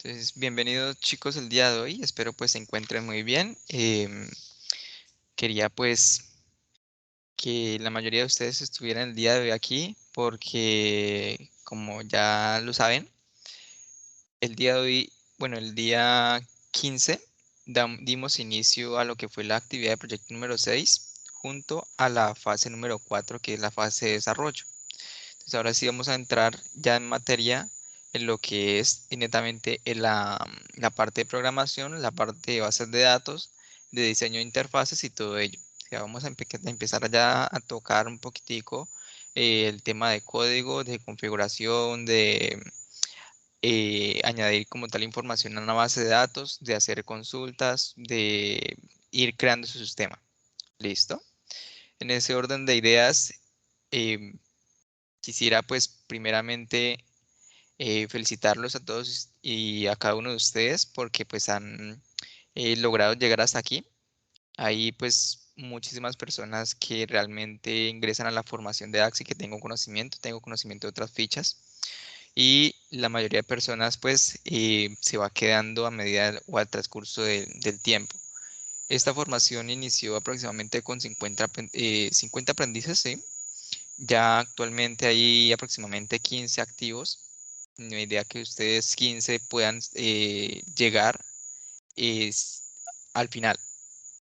Entonces, bienvenidos chicos el día de hoy. Espero pues se encuentren muy bien. Quería pues que la mayoría de ustedes estuvieran el día de hoy aquí porque, como ya lo saben, el día de hoy, bueno, el día 15 dimos inicio a lo que fue la actividad de proyecto número 6 junto a la fase número 4, que es la fase de desarrollo. Entonces ahora sí vamos a entrar ya en materia en lo que es netamente en la parte de programación, la parte de bases de datos, de diseño de interfaces y todo ello. Ya vamos a empezar ya a tocar un poquitico el tema de código, de configuración, de añadir como tal información a una base de datos, de hacer consultas, de ir creando su sistema. ¿Listo? En ese orden de ideas, em, quisiera pues primeramente felicitarlos a todos y a cada uno de ustedes porque pues han logrado llegar hasta aquí. Hay pues muchísimas personas que realmente ingresan a la formación de Axi que tengo conocimiento de otras fichas y la mayoría de personas pues se va quedando a medida o al transcurso del tiempo. Esta formación inició aproximadamente con 50 aprendices, ¿sí? Ya actualmente hay aproximadamente 15 activos. La idea que ustedes 15 puedan llegar es al final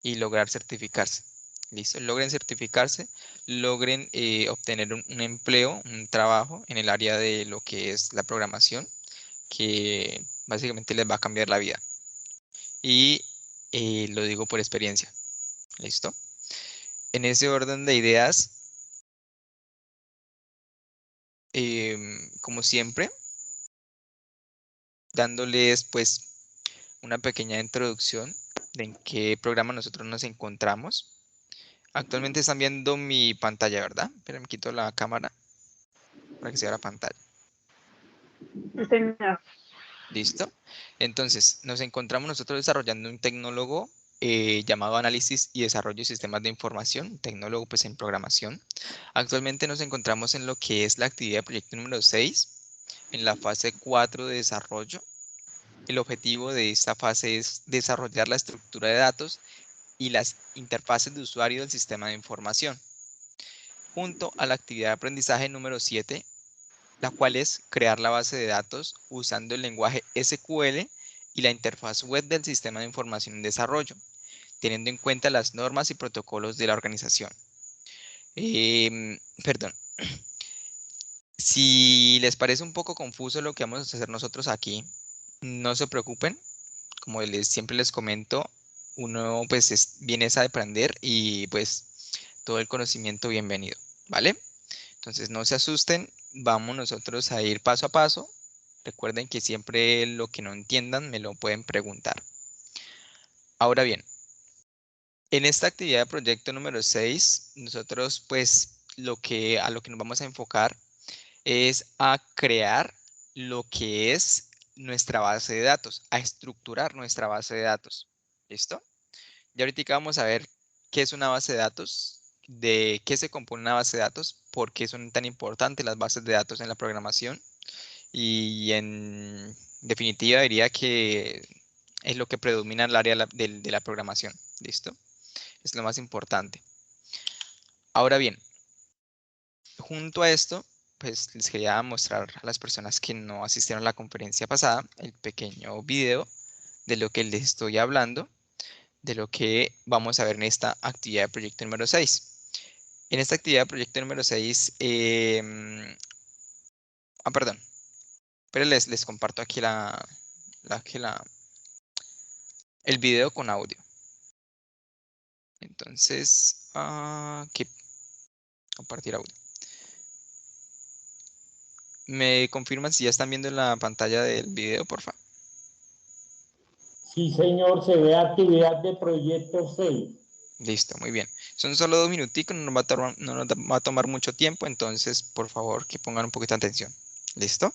y lograr certificarse. ¿Listo? Logren certificarse, logren obtener un empleo, un trabajo en el área de lo que es la programación, que básicamente les va a cambiar la vida. Y lo digo por experiencia. ¿Listo? En ese orden de ideas, como siempre, dándoles pues una pequeña introducción de en qué programa nosotros nos encontramos. Actualmente están viendo mi pantalla, ¿verdad? Pero me quito la cámara para que se vea la pantalla. Sí, señor. ¿Listo? Entonces, nos encontramos nosotros desarrollando un tecnólogo llamado Análisis y Desarrollo de Sistemas de Información, un tecnólogo pues en programación. Actualmente nos encontramos en lo que es la actividad de proyecto número 6, en la fase 4 de desarrollo. El objetivo de esta fase es desarrollar la estructura de datos y las interfaces de usuario del sistema de información, junto a la actividad de aprendizaje número 7, la cual es crear la base de datos usando el lenguaje SQL y la interfaz web del sistema de información en desarrollo, teniendo en cuenta las normas y protocolos de la organización. Perdón. Si les parece un poco confuso lo que vamos a hacer nosotros aquí, no se preocupen. Como siempre les comento, uno pues viene a aprender y pues todo el conocimiento bienvenido, ¿vale? Entonces no se asusten, vamos nosotros a ir paso a paso. Recuerden que siempre lo que no entiendan me lo pueden preguntar. Ahora bien, en esta actividad de proyecto número 6, nosotros pues a lo que nos vamos a enfocar es a crear lo que es nuestra base de datos, a estructurar nuestra base de datos. ¿Listo? Y ahorita vamos a ver qué es una base de datos, de qué se compone una base de datos, por qué son tan importantes las bases de datos en la programación y en definitiva diría que es lo que predomina en el área de la programación. ¿Listo? Es lo más importante. Ahora bien, junto a esto, pues les quería mostrar a las personas que no asistieron a la conferencia pasada el pequeño video de lo que les estoy hablando, de lo que vamos a ver en esta actividad de proyecto número 6. En esta actividad de proyecto número 6, perdón, pero les comparto aquí el video con audio. Entonces, aquí, compartir audio. ¿Me confirman si ya están viendo la pantalla del video, por favor? Sí, señor, se ve actividad de proyecto 6. Listo, muy bien. Son solo 2 minuticos, no nos va a tomar mucho tiempo, entonces, por favor, que pongan un poquito de atención. ¿Listo?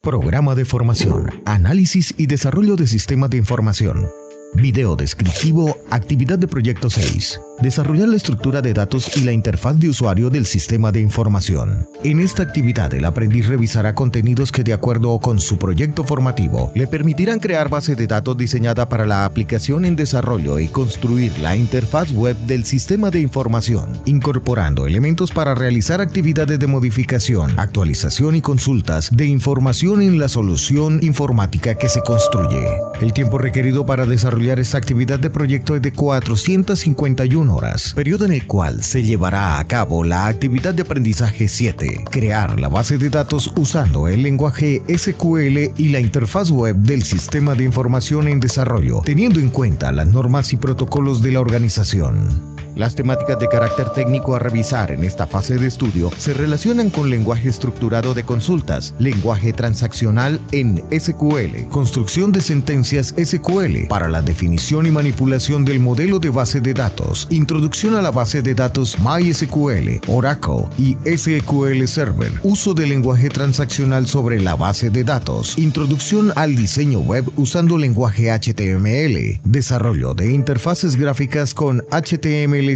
Programa de formación, análisis y desarrollo de sistemas de información. Video descriptivo, actividad de proyecto 6. Desarrollar la estructura de datos y la interfaz de usuario del sistema de información. En esta actividad, el aprendiz revisará contenidos que, de acuerdo con su proyecto formativo, le permitirán crear base de datos diseñada para la aplicación en desarrollo y construir la interfaz web del sistema de información, incorporando elementos para realizar actividades de modificación, actualización y consultas de información en la solución informática que se construye. El tiempo requerido para desarrollar esta actividad de proyecto es de 451 horas, periodo en el cual se llevará a cabo la actividad de aprendizaje 7, crear la base de datos usando el lenguaje SQL y la interfaz web del sistema de información en desarrollo, teniendo en cuenta las normas y protocolos de la organización. Las temáticas de carácter técnico a revisar en esta fase de estudio se relacionan con lenguaje estructurado de consultas, lenguaje transaccional en SQL, construcción de sentencias SQL para la definición y manipulación del modelo de base de datos, introducción a la base de datos MySQL, Oracle y SQL Server, uso del lenguaje transaccional sobre la base de datos, introducción al diseño web usando lenguaje HTML, desarrollo de interfaces gráficas con HTML5,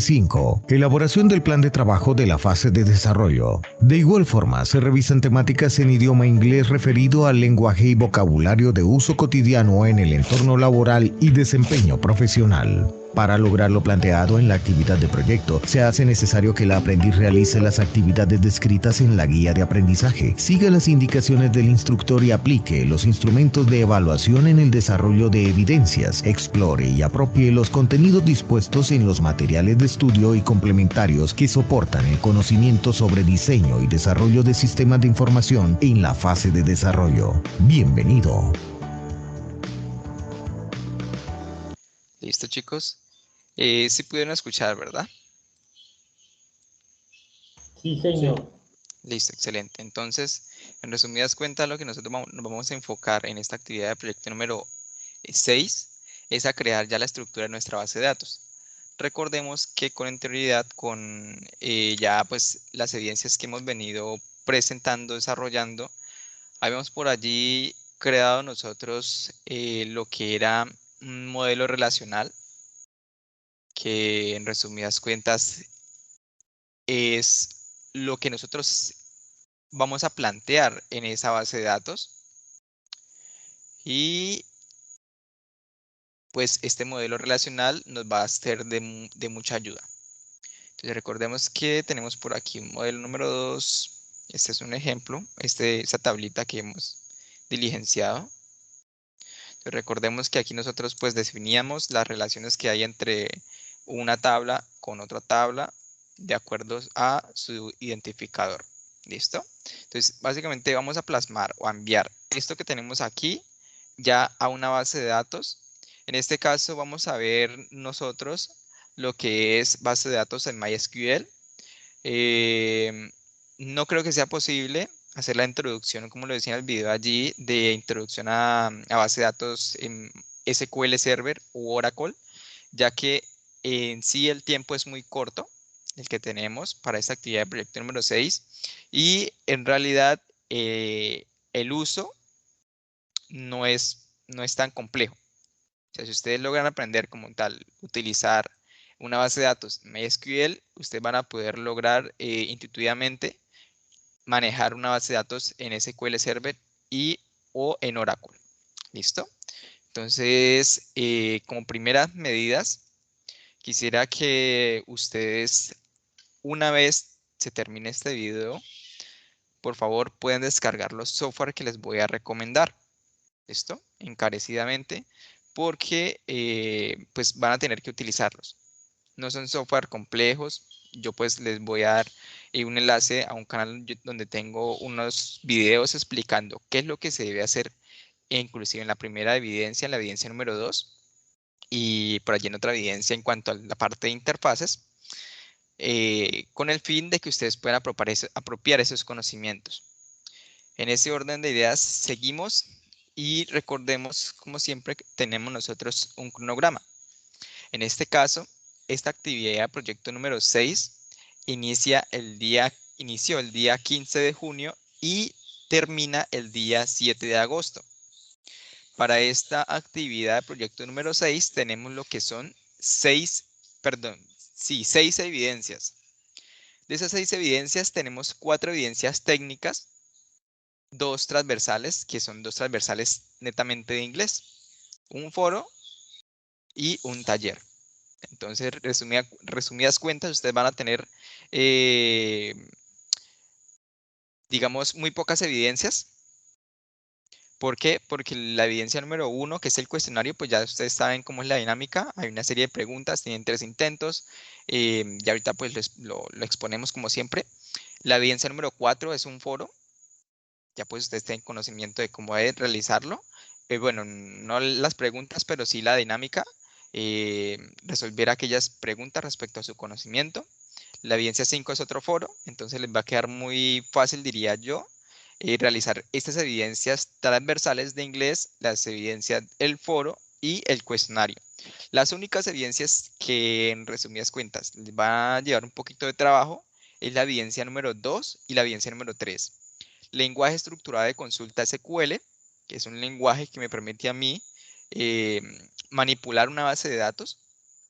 elaboración del plan de trabajo de la fase de desarrollo. De igual forma, se revisan temáticas en idioma inglés referido al lenguaje y vocabulario de uso cotidiano en el entorno laboral y desempeño profesional. Para lograr lo planteado en la actividad de proyecto, se hace necesario que el aprendiz realice las actividades descritas en la guía de aprendizaje, siga las indicaciones del instructor y aplique los instrumentos de evaluación en el desarrollo de evidencias, explore y apropie los contenidos dispuestos en los materiales de estudio y complementarios que soportan el conocimiento sobre diseño y desarrollo de sistemas de información en la fase de desarrollo. Bienvenido. ¿Listo, chicos? Sí pudieron escuchar, ¿verdad? Sí, señor. Listo, excelente. Entonces, en resumidas cuentas, lo que nosotros nos vamos a enfocar en esta actividad de proyecto número 6 es a crear ya la estructura de nuestra base de datos. Recordemos que con anterioridad, con ya pues las evidencias que hemos venido presentando, desarrollando, habíamos por allí creado nosotros lo que era un modelo relacional, que en resumidas cuentas es lo que nosotros vamos a plantear en esa base de datos. Y pues este modelo relacional nos va a ser de mucha ayuda. Entonces recordemos que tenemos por aquí un modelo número 2. Este es un ejemplo, esa tablita que hemos diligenciado. Entonces recordemos que aquí nosotros pues definíamos las relaciones que hay entre una tabla con otra tabla de acuerdo a su identificador. ¿Listo? Entonces básicamente vamos a plasmar o a enviar esto que tenemos aquí ya a una base de datos. En este caso vamos a ver nosotros lo que es base de datos en MySQL. No creo que sea posible hacer la introducción, como lo decía en el video allí, de introducción a base de datos en SQL Server u Oracle, ya que en sí el tiempo es muy corto, el que tenemos para esta actividad de proyecto número 6, y en realidad el uso no es tan complejo. O sea, si ustedes logran aprender como tal, utilizar una base de datos MySQL, ustedes van a poder lograr intuitivamente manejar una base de datos en SQL Server o en Oracle. ¿Listo? Entonces, como primeras medidas, quisiera que ustedes, una vez se termine este video, por favor pueden descargar los software que les voy a recomendar. ¿Listo? Encarecidamente, porque pues van a tener que utilizarlos. No son software complejos. Yo pues les voy a dar un enlace a un canal donde tengo unos videos explicando qué es lo que se debe hacer, inclusive en la primera evidencia, en la evidencia número 2, y por allí en otra evidencia en cuanto a la parte de interfaces, con el fin de que ustedes puedan apropiar esos conocimientos. En ese orden de ideas seguimos y recordemos, como siempre, que tenemos nosotros un cronograma. En este caso, esta actividad, proyecto número 6, inició el día 15 de junio y termina el día 7 de agosto. Para esta actividad de proyecto número 6 tenemos lo que son 6 Sí, 6 evidencias. De esas 6 evidencias tenemos 4 evidencias técnicas, 2 transversales, que son 2 transversales netamente de inglés, un foro y un taller. Entonces, resumidas cuentas, ustedes van a tener, digamos, muy pocas evidencias. ¿Por qué? Porque la evidencia número 1, que es el cuestionario, pues ya ustedes saben cómo es la dinámica. Hay una serie de preguntas, tienen 3 intentos. Y ahorita pues lo exponemos como siempre. La evidencia número 4 es un foro. Ya pues ustedes tienen conocimiento de cómo es realizarlo. Bueno, no las preguntas, pero sí la dinámica. Resolver aquellas preguntas respecto a su conocimiento. La evidencia 5 es otro foro, entonces les va a quedar muy fácil, diría yo, realizar estas evidencias transversales de inglés, las evidencias del foro y el cuestionario. Las únicas evidencias que, en resumidas cuentas, les va a llevar un poquito de trabajo es la evidencia número 2 y la evidencia número 3. Lenguaje estructurado de consulta SQL, que es un lenguaje que me permite a mí eh, manipular una base de datos,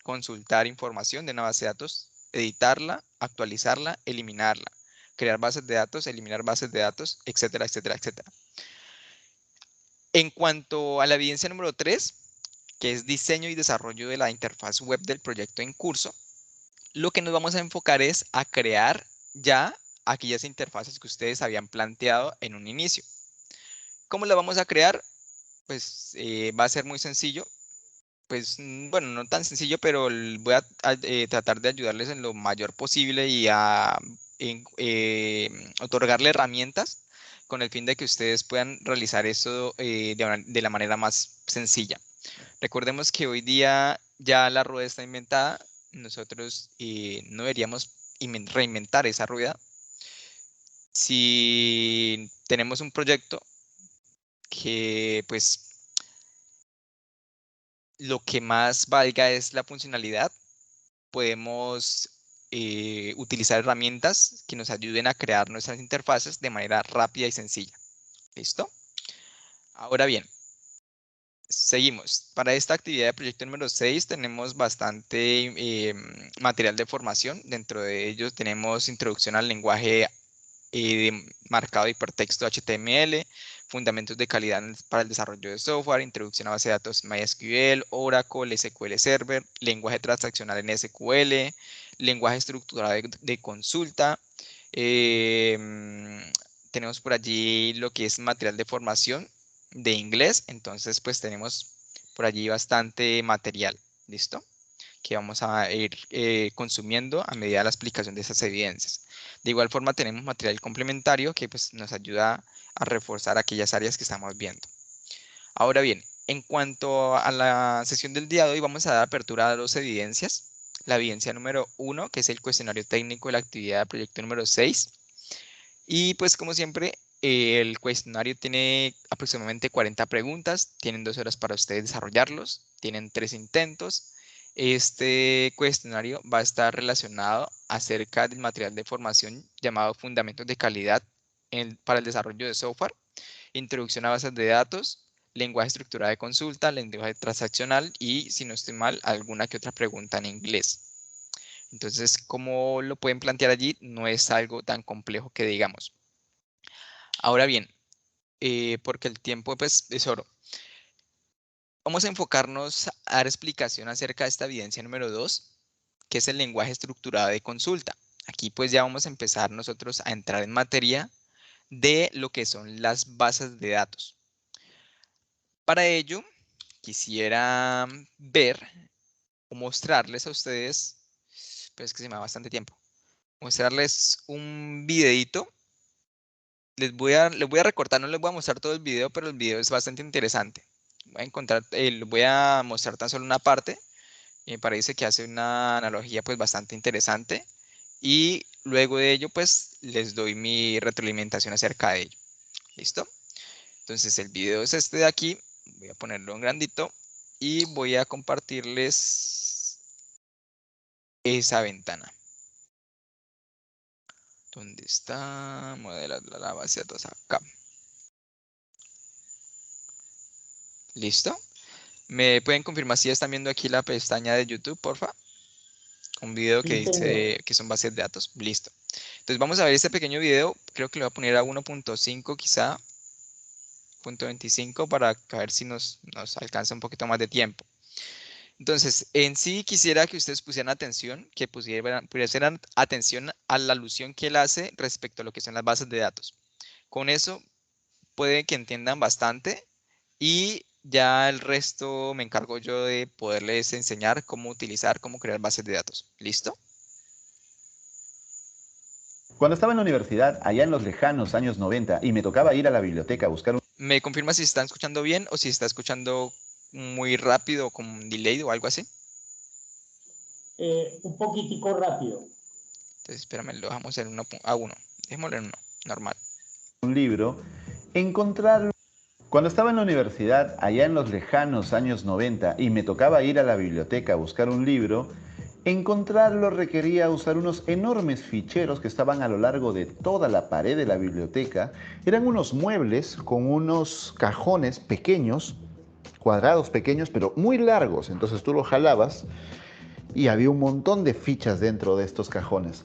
consultar información de una base de datos, editarla, actualizarla, eliminarla, crear bases de datos, eliminar bases de datos, etcétera, etcétera, etcétera. En cuanto a la evidencia número 3, que es diseño y desarrollo de la interfaz web del proyecto en curso, lo que nos vamos a enfocar es a crear ya aquellas interfaces que ustedes habían planteado en un inicio. ¿Cómo la vamos a crear? Pues va a ser muy sencillo. Pues bueno, no tan sencillo, pero voy a tratar de ayudarles en lo mayor posible y a otorgarle herramientas con el fin de que ustedes puedan realizar eso de la manera más sencilla. Recordemos que hoy día ya la rueda está inventada. Nosotros no deberíamos reinventar esa rueda. Si tenemos un proyecto que pues lo que más valga es la funcionalidad, podemos utilizar herramientas que nos ayuden a crear nuestras interfaces de manera rápida y sencilla. ¿Listo? Ahora bien, seguimos. Para esta actividad de proyecto número 6 tenemos bastante material de formación. Dentro de ellos tenemos introducción al lenguaje marcado de hipertexto HTML, fundamentos de calidad para el desarrollo de software, introducción a base de datos MySQL, Oracle, SQL Server, lenguaje transaccional en SQL, lenguaje estructurado de consulta. Tenemos por allí lo que es material de formación de inglés, entonces pues tenemos por allí bastante material, ¿listo? Que vamos a ir consumiendo a medida de la explicación de esas evidencias. De igual forma tenemos material complementario que pues, nos ayuda a reforzar aquellas áreas que estamos viendo. Ahora bien, en cuanto a la sesión del día de hoy, vamos a dar apertura a 2 evidencias. La evidencia número 1, que es el cuestionario técnico de la actividad de proyecto número 6. Y pues como siempre, el cuestionario tiene aproximadamente 40 preguntas, tienen 2 horas para ustedes desarrollarlos, tienen 3 intentos. Este cuestionario va a estar relacionado acerca del material de formación llamado Fundamentos de Calidad para el Desarrollo de Software, Introducción a Bases de Datos, Lenguaje Estructurado de Consulta, Lenguaje Transaccional y, si no estoy mal, alguna que otra pregunta en inglés. Entonces, como lo pueden plantear allí, no es algo tan complejo que digamos. Ahora bien, porque el tiempo pues, es oro. Vamos a enfocarnos a dar explicación acerca de esta evidencia número 2, que es el lenguaje estructurado de consulta. Aquí pues ya vamos a empezar nosotros a entrar en materia de lo que son las bases de datos. Para ello, quisiera ver o mostrarles a ustedes, pues que se me da bastante tiempo, mostrarles un videito. Les voy a recortar, no les voy a mostrar todo el video, pero el video es bastante interesante. Voy a mostrar tan solo una parte. Me parece que hace una analogía pues bastante interesante. Y luego de ello pues les doy mi retroalimentación acerca de ello. ¿Listo? Entonces el video es este de aquí. Voy a ponerlo en grandito y voy a compartirles esa ventana. ¿Dónde está? Modelar la base de datos acá. ¿Listo? ¿Me pueden confirmar si están viendo aquí la pestaña de YouTube, porfa? Un video que Sí, señor. dice que son bases de datos. Listo. Entonces vamos a ver este pequeño video. Creo que lo voy a poner a 1.5 quizá. 0.25 para ver si nos alcanza un poquito más de tiempo. Entonces, en sí quisiera que ustedes pusieran atención, que pusieran atención a la alusión que él hace respecto a lo que son las bases de datos. Con eso puede que entiendan bastante y ya el resto me encargo yo de poderles enseñar cómo utilizar, cómo crear bases de datos. ¿Listo? Cuando estaba en la universidad, allá en los lejanos años 90, y me tocaba ir a la biblioteca a buscar un ¿Me confirma si están escuchando bien o si está escuchando muy rápido o con un delay o algo así? Un poquitico rápido. Entonces, espérame, lo dejamos en 1 a 1. Dejémoslo en 1, normal. libro, encontrarlo. Cuando estaba en la universidad, allá en los lejanos años 90, y me tocaba ir a la biblioteca a buscar un libro, encontrarlo requería usar unos enormes ficheros que estaban a lo largo de toda la pared de la biblioteca. Eran unos muebles con unos cajones pequeños, cuadrados pequeños, pero muy largos. Entonces tú lo jalabas y había un montón de fichas dentro de estos cajones.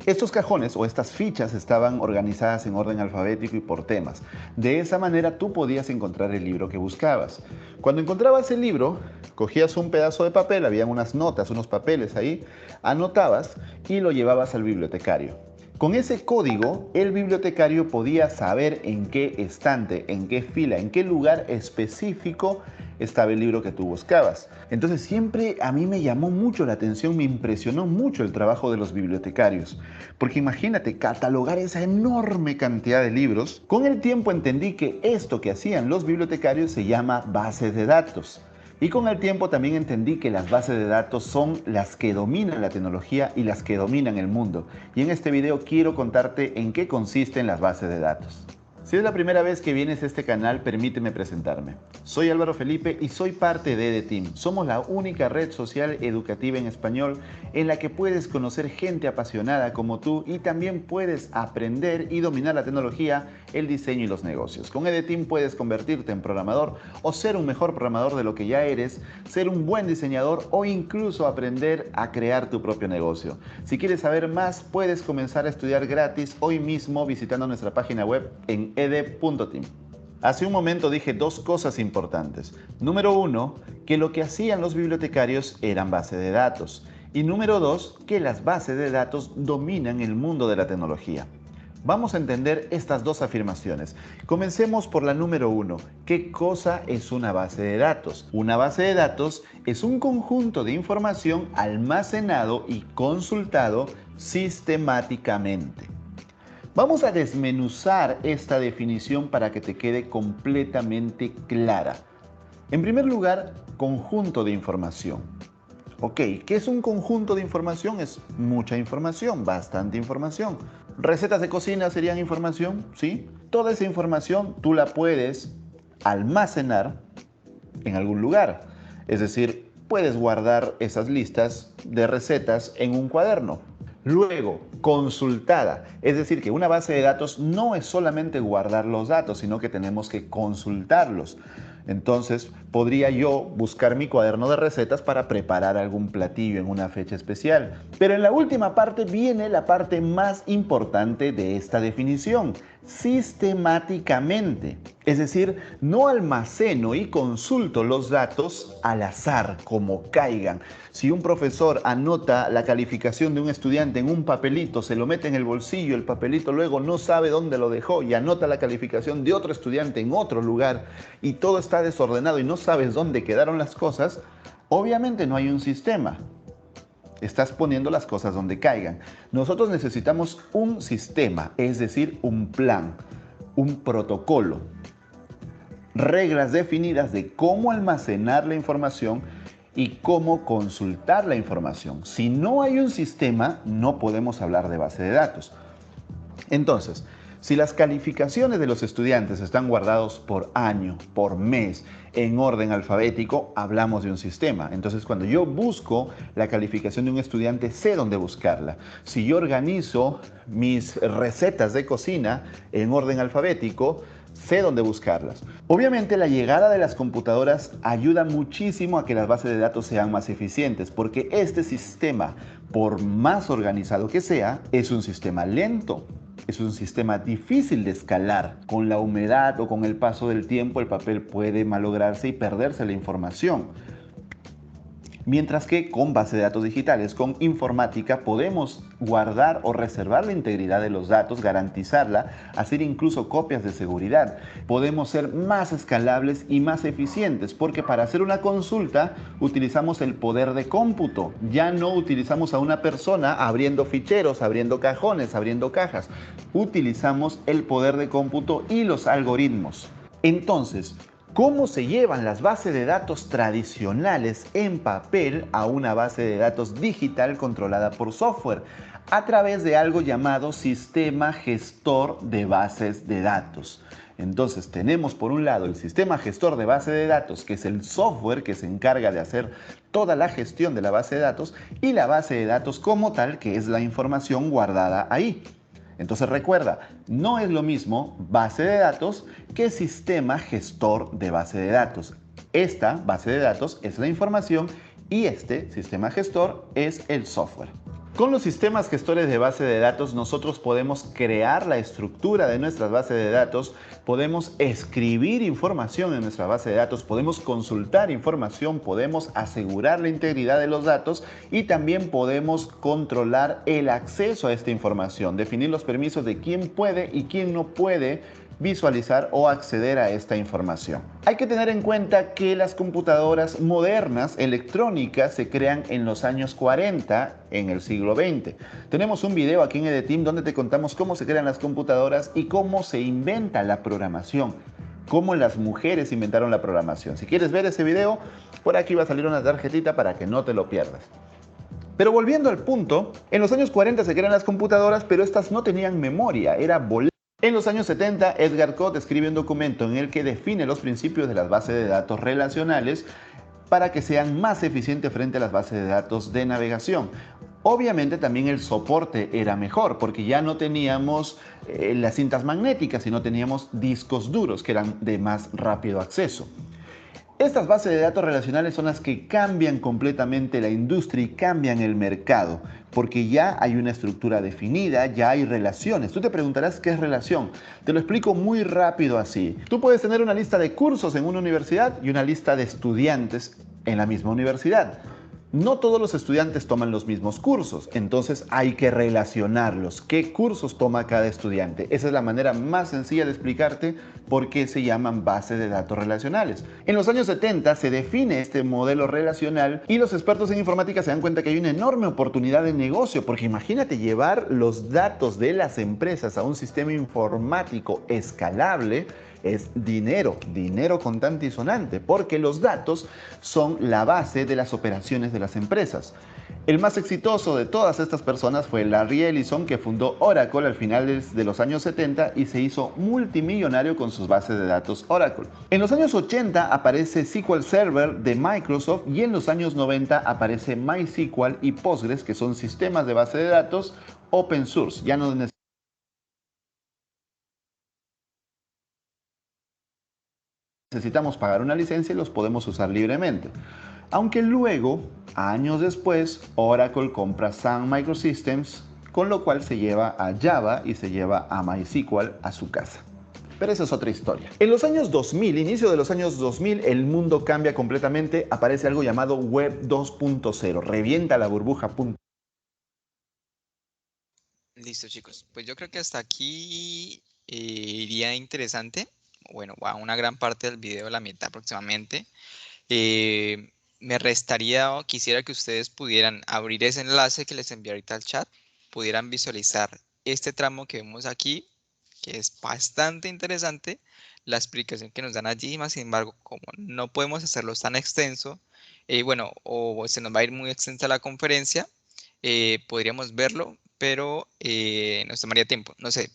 Estos cajones o estas fichas estaban organizadas en orden alfabético y por temas. De esa manera tú podías encontrar el libro que buscabas. Cuando encontrabas el libro, cogías un pedazo de papel, habían unas notas, unos papeles ahí, anotabas y lo llevabas al bibliotecario. Con ese código, el bibliotecario podía saber en qué estante, en qué fila, en qué lugar específico estaba el libro que tú buscabas. Entonces siempre a mí me llamó mucho la atención, me impresionó mucho el trabajo de los bibliotecarios. Porque imagínate, catalogar esa enorme cantidad de libros. Con el tiempo entendí que esto que hacían los bibliotecarios se llama base de datos. Y con el tiempo también entendí que las bases de datos son las que dominan la tecnología y las que dominan el mundo. Y en este video quiero contarte en qué consisten las bases de datos. Si es la primera vez que vienes a este canal, permíteme presentarme. Soy Álvaro Felipe y soy parte de EDTeam. Somos la única red social educativa en español en la que puedes conocer gente apasionada como tú y también puedes aprender y dominar la tecnología, el diseño y los negocios. Con EDTeam puedes convertirte en programador o ser un mejor programador de lo que ya eres, ser un buen diseñador o incluso aprender a crear tu propio negocio. Si quieres saber más, puedes comenzar a estudiar gratis hoy mismo visitando nuestra página web en ed.team. Hace un momento dije dos cosas importantes. Número uno, que lo que hacían los bibliotecarios eran bases de datos. Y número dos, que las bases de datos dominan el mundo de la tecnología. Vamos a entender estas dos afirmaciones. Comencemos por la número uno. ¿Qué cosa es una base de datos? Una base de datos es un conjunto de información almacenado y consultado sistemáticamente. Vamos a desmenuzar esta definición para que te quede completamente clara. En primer lugar, conjunto de información. Ok, ¿qué es un conjunto de información? Es mucha información, bastante información. ¿Recetas de cocina serían información? Sí. Toda esa información tú la puedes almacenar en algún lugar. Es decir, puedes guardar esas listas de recetas en un cuaderno. Luego, consultada, es decir, que una base de datos no es solamente guardar los datos, sino que tenemos que consultarlos. Entonces, podría yo buscar mi cuaderno de recetas para preparar algún platillo en una fecha especial. Pero en la última parte viene la parte más importante de esta definición: sistemáticamente. Es decir, no almaceno y consulto los datos al azar, como caigan. Si un profesor anota la calificación de un estudiante en un papelito, se lo mete en el bolsillo, el papelito luego no sabe dónde lo dejó y anota la calificación de otro estudiante en otro lugar y todo está desordenado y no sabes dónde quedaron las cosas, obviamente no hay un sistema. Estás poniendo las cosas donde caigan. Nosotros necesitamos un sistema, es decir, un plan, un protocolo, reglas definidas de cómo almacenar la información y cómo consultar la información. Si no hay un sistema, no podemos hablar de base de datos. Entonces, si las calificaciones de los estudiantes están guardados por año, por mes, en orden alfabético, hablamos de un sistema. Entonces, cuando yo busco la calificación de un estudiante, sé dónde buscarla. Si yo organizo mis recetas de cocina en orden alfabético, sé dónde buscarlas. Obviamente la llegada de las computadoras ayuda muchísimo a que las bases de datos sean más eficientes, porque este sistema, por más organizado que sea, es un sistema lento. Es un sistema difícil de escalar. Con la humedad o con el paso del tiempo el papel puede malograrse y perderse la información. Mientras que con base de datos digitales, con informática, podemos guardar o reservar la integridad de los datos, garantizarla, hacer incluso copias de seguridad. Podemos ser más escalables y más eficientes, porque para hacer una consulta utilizamos el poder de cómputo. Ya no utilizamos a una persona abriendo ficheros, abriendo cajones, abriendo cajas. Utilizamos el poder de cómputo y los algoritmos. Entonces, ¿cómo se llevan las bases de datos tradicionales en papel a una base de datos digital controlada por software? A través de algo llamado sistema gestor de bases de datos. Entonces tenemos por un lado el sistema gestor de base de datos, que es el software que se encarga de hacer toda la gestión de la base de datos, y la base de datos como tal, que es la información guardada ahí. Entonces recuerda, no es lo mismo base de datos que sistema gestor de base de datos. Esta base de datos es la información y este sistema gestor es el software. Con los sistemas gestores de base de datos nosotros podemos crear la estructura de nuestras bases de datos, podemos escribir información en nuestra base de datos, podemos consultar información, podemos asegurar la integridad de los datos y también podemos controlar el acceso a esta información, definir los permisos de quién puede y quién no puede visualizar o acceder a esta información. Hay que tener en cuenta que las computadoras modernas, electrónicas, se crean en los años 40 en el siglo XX. Tenemos un video aquí en EDTeam donde te contamos cómo se crean las computadoras y cómo se inventa la programación, cómo las mujeres inventaron la programación. Si quieres ver ese video, por aquí va a salir una tarjetita para que no te lo pierdas. Pero volviendo al punto, en los años 40 se crean las computadoras, pero estas no tenían memoria, era boleto. En los años 70, Edgar Cott escribe un documento en el que define los principios de las bases de datos relacionales para que sean más eficientes frente a las bases de datos de navegación. Obviamente también el soporte era mejor porque ya no teníamos las cintas magnéticas, sino teníamos discos duros que eran de más rápido acceso. Estas bases de datos relacionales son las que cambian completamente la industria y cambian el mercado, porque ya hay una estructura definida, ya hay relaciones. Tú te preguntarás qué es relación. Te lo explico muy rápido así. Tú puedes tener una lista de cursos en una universidad y una lista de estudiantes en la misma universidad. No todos los estudiantes toman los mismos cursos, entonces hay que relacionarlos. ¿Qué cursos toma cada estudiante? Esa es la manera más sencilla de explicarte por qué se llaman bases de datos relacionales. En los años 70 se define este modelo relacional y los expertos en informática se dan cuenta que hay una enorme oportunidad de negocio, porque imagínate llevar los datos de las empresas a un sistema informático escalable. Es dinero contante y sonante, porque los datos son la base de las operaciones de las empresas. El más exitoso de todas estas personas fue Larry Ellison, que fundó Oracle al finales de los años 70 y se hizo multimillonario con sus bases de datos Oracle. En los años 80 aparece SQL Server de Microsoft y en los años 90 aparece MySQL y Postgres, que son sistemas de base de datos open source. Ya no necesitamos pagar una licencia y los podemos usar libremente. Aunque luego, años después, Oracle compra Sun Microsystems, con lo cual se lleva a Java y se lleva a MySQL a su casa. Pero esa es otra historia. En los años 2000, inicio de los años 2000, el mundo cambia completamente. Aparece algo llamado Web 2.0. Revienta la burbuja. Listo, chicos. Pues yo creo que hasta aquí iría interesante. Bueno, va una gran parte del video, la mitad aproximadamente. Me restaría o quisiera que ustedes pudieran abrir ese enlace que les envié ahorita al chat, pudieran visualizar este tramo que vemos aquí, que es bastante interesante, la explicación que nos dan allí. Más sin embargo, como no podemos hacerlo tan extenso, bueno, o se nos va a ir muy extensa la conferencia, podríamos verlo, pero nos tomaría tiempo. No sé,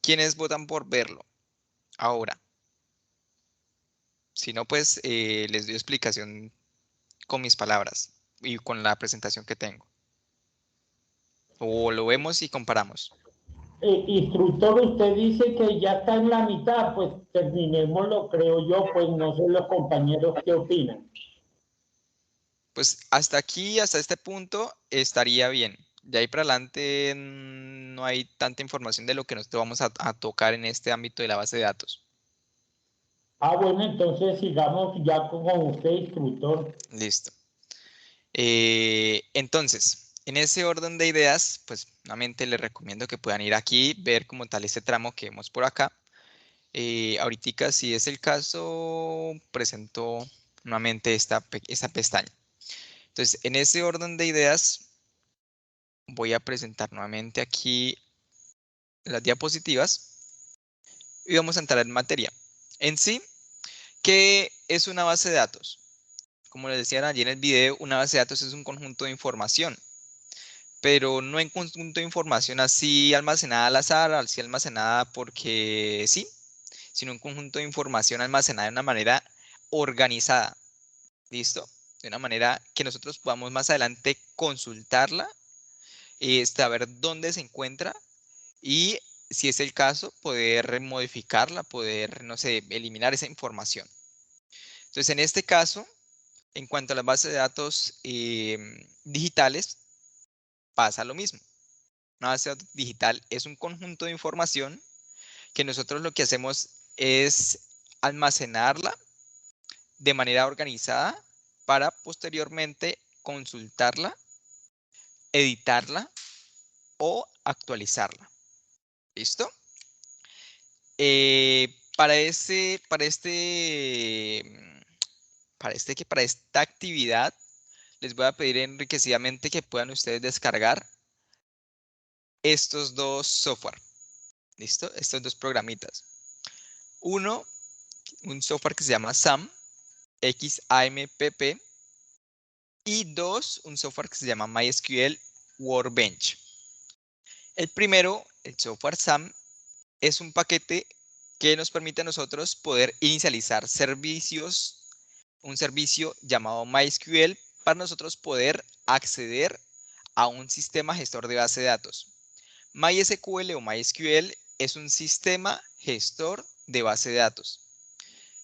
¿quiénes votan por verlo ahora? Si no, pues les doy explicación con mis palabras y con la presentación que tengo. O lo vemos y comparamos. Instructor, usted dice que ya está en la mitad, pues terminémoslo, creo yo, pues no sé los compañeros qué opinan. Pues hasta aquí, hasta este punto, estaría bien. De ahí para adelante no hay tanta información de lo que nosotros vamos a tocar en este ámbito de la base de datos. Ah, bueno, entonces sigamos ya con usted, instructor. Listo. Entonces, en ese orden de ideas, pues nuevamente les recomiendo que puedan ir aquí, ver como tal este tramo que vemos por acá. Ahorita, si es el caso, presento nuevamente esta pestaña. Entonces, en ese orden de ideas, voy a presentar nuevamente aquí las diapositivas y vamos a entrar en materia. En sí, ¿qué es una base de datos? Como les decía ayer en el video, una base de datos es un conjunto de información, pero no en conjunto de información así almacenada al azar, así almacenada porque sí, sino un conjunto de información almacenada de una manera organizada. ¿Listo? De una manera que nosotros podamos más adelante consultarla, saber dónde se encuentra y, si es el caso, poder modificarla, poder, no sé, eliminar esa información. Entonces, en este caso, en cuanto a las bases de datos digitales, pasa lo mismo. Una base de datos digital es un conjunto de información que nosotros lo que hacemos es almacenarla de manera organizada para posteriormente consultarla, editarla o actualizarla. ¿Listo? Para esta actividad, les voy a pedir enriquecidamente que puedan ustedes descargar estos dos software. ¿Listo? Estos dos programitas. Uno, un software que se llama SAM, XAMPP. Y dos, un software que se llama MySQL Workbench. El primero, el software SAM, es un paquete que nos permite a nosotros poder inicializar servicios, un servicio llamado MySQL, para nosotros poder acceder a un sistema gestor de base de datos. MySQL o MySQL es un sistema gestor de base de datos.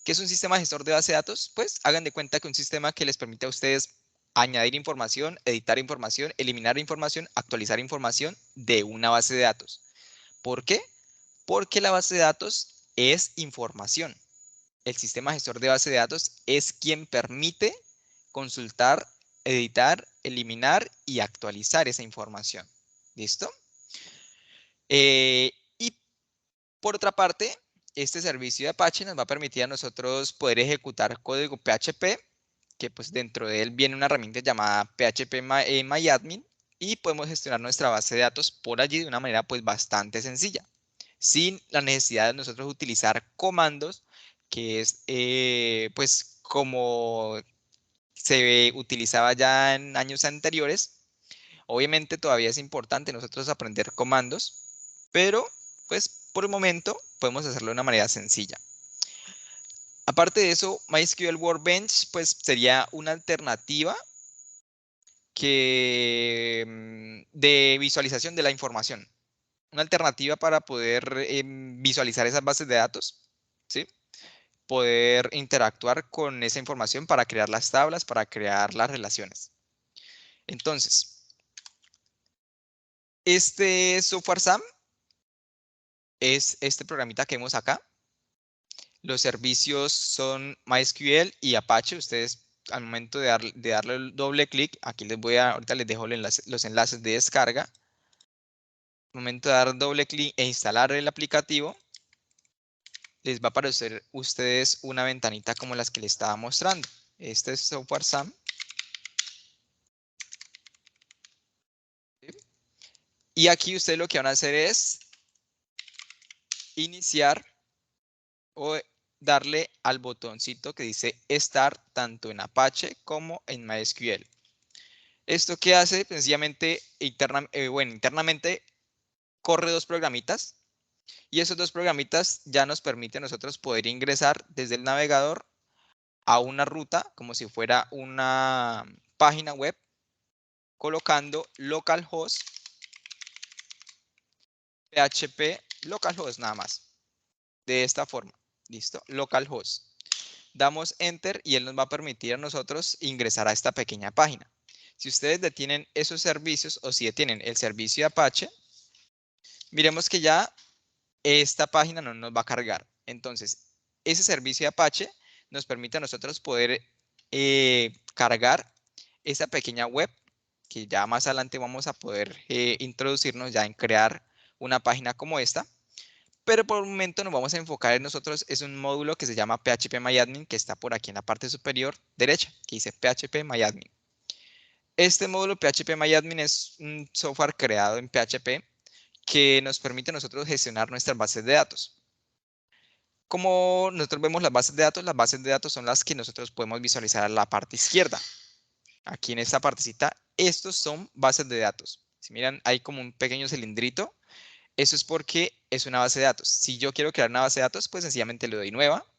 ¿Qué es un sistema gestor de base de datos? Pues hagan de cuenta que un sistema que les permite a ustedes añadir información, editar información, eliminar información, actualizar información de una base de datos. ¿Por qué? Porque la base de datos es información. El sistema gestor de base de datos es quien permite consultar, editar, eliminar y actualizar esa información. ¿Listo? Y por otra parte, este servicio de Apache nos va a permitir a nosotros poder ejecutar código PHP, que pues dentro de él viene una herramienta llamada PHP MyAdmin, y podemos gestionar nuestra base de datos por allí de una manera pues bastante sencilla, sin la necesidad de nosotros utilizar comandos, que es pues como se utilizaba ya en años anteriores. Obviamente todavía es importante nosotros aprender comandos, pero pues por el momento podemos hacerlo de una manera sencilla. Aparte de eso, MySQL Workbench pues sería una alternativa de visualización de la información. Una alternativa para poder visualizar esas bases de datos, ¿sí? Poder interactuar con esa información para crear las tablas, para crear las relaciones. Entonces, este software SAM es este programita que vemos acá. Los servicios son MySQL y Apache. Ustedes al momento de darle el doble clic, aquí ahorita les dejo los enlaces de descarga. Al momento de dar doble clic e instalar el aplicativo, les va a aparecer a ustedes una ventanita como las que les estaba mostrando. Este es software SAM. Y aquí ustedes lo que van a hacer es iniciar o darle al botoncito que dice Start tanto en Apache como en MySQL. ¿Esto qué hace? Sencillamente, internamente corre dos programitas y esos dos programitas ya nos permiten a nosotros poder ingresar desde el navegador a una ruta como si fuera una página web, colocando localhost PHP localhost nada más. De esta forma. Listo. Localhost. Damos Enter y él nos va a permitir a nosotros ingresar a esta pequeña página. Si ustedes detienen esos servicios o si detienen el servicio de Apache, miremos que ya esta página no nos va a cargar. Entonces, ese servicio de Apache nos permite a nosotros poder cargar esta pequeña web, que ya más adelante vamos a poder introducirnos ya en crear una página como esta. Pero por un momento nos vamos a enfocar en nosotros, es un módulo que se llama PHP-MyAdmin, que está por aquí en la parte superior derecha, que dice PHP-MyAdmin. Este módulo PHP-MyAdmin es un software creado en PHP que nos permite a nosotros gestionar nuestras bases de datos. Como nosotros vemos las bases de datos son las que nosotros podemos visualizar a la parte izquierda. Aquí en esta partecita, estos son bases de datos. Si miran, hay como un pequeño cilindrito. Eso es porque es una base de datos. Si yo quiero crear una base de datos, pues sencillamente le doy nueva.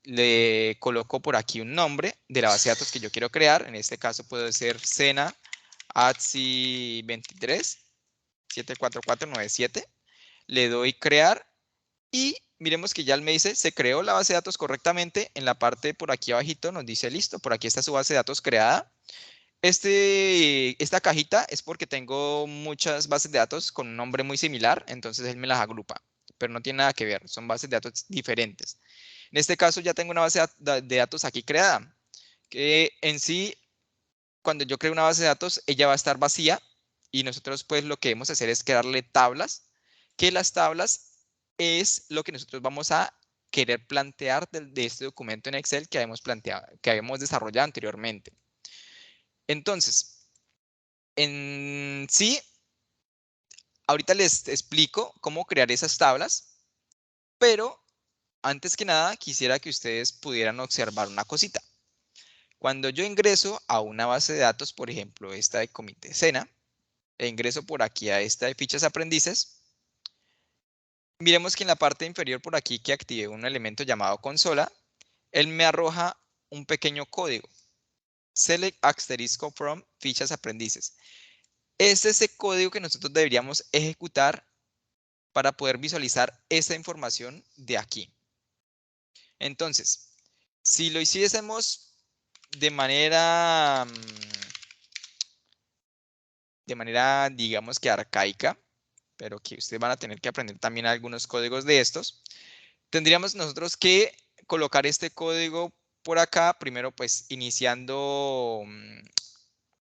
Le coloco por aquí un nombre de la base de datos que yo quiero crear. En este caso puede ser Sena ATSI 23 74497. Le doy crear y miremos que ya él me dice, se creó la base de datos correctamente. En la parte por aquí abajito nos dice, listo, por aquí está su base de datos creada. Esta cajita es porque tengo muchas bases de datos con un nombre muy similar, entonces él me las agrupa, pero no tiene nada que ver, son bases de datos diferentes. En este caso ya tengo una base de datos aquí creada, que en sí, cuando yo creo una base de datos, ella va a estar vacía y nosotros pues lo que debemos hacer es crearle tablas, que las tablas es lo que nosotros vamos a querer plantear de este documento en Excel que habíamos desarrollado anteriormente. Entonces, en sí, ahorita les explico cómo crear esas tablas, pero antes que nada quisiera que ustedes pudieran observar una cosita. Cuando yo ingreso a una base de datos, por ejemplo, esta de Comité Sena, e ingreso por aquí a esta de fichas aprendices, miremos que en la parte inferior por aquí que activé un elemento llamado consola, él me arroja un pequeño código. Select asterisco from fichas aprendices. Es ese código que nosotros deberíamos ejecutar para poder visualizar esa información de aquí. Entonces, si lo hiciésemos de manera, digamos que arcaica, pero que ustedes van a tener que aprender también algunos códigos de estos, tendríamos nosotros que colocar este código por acá, primero pues iniciando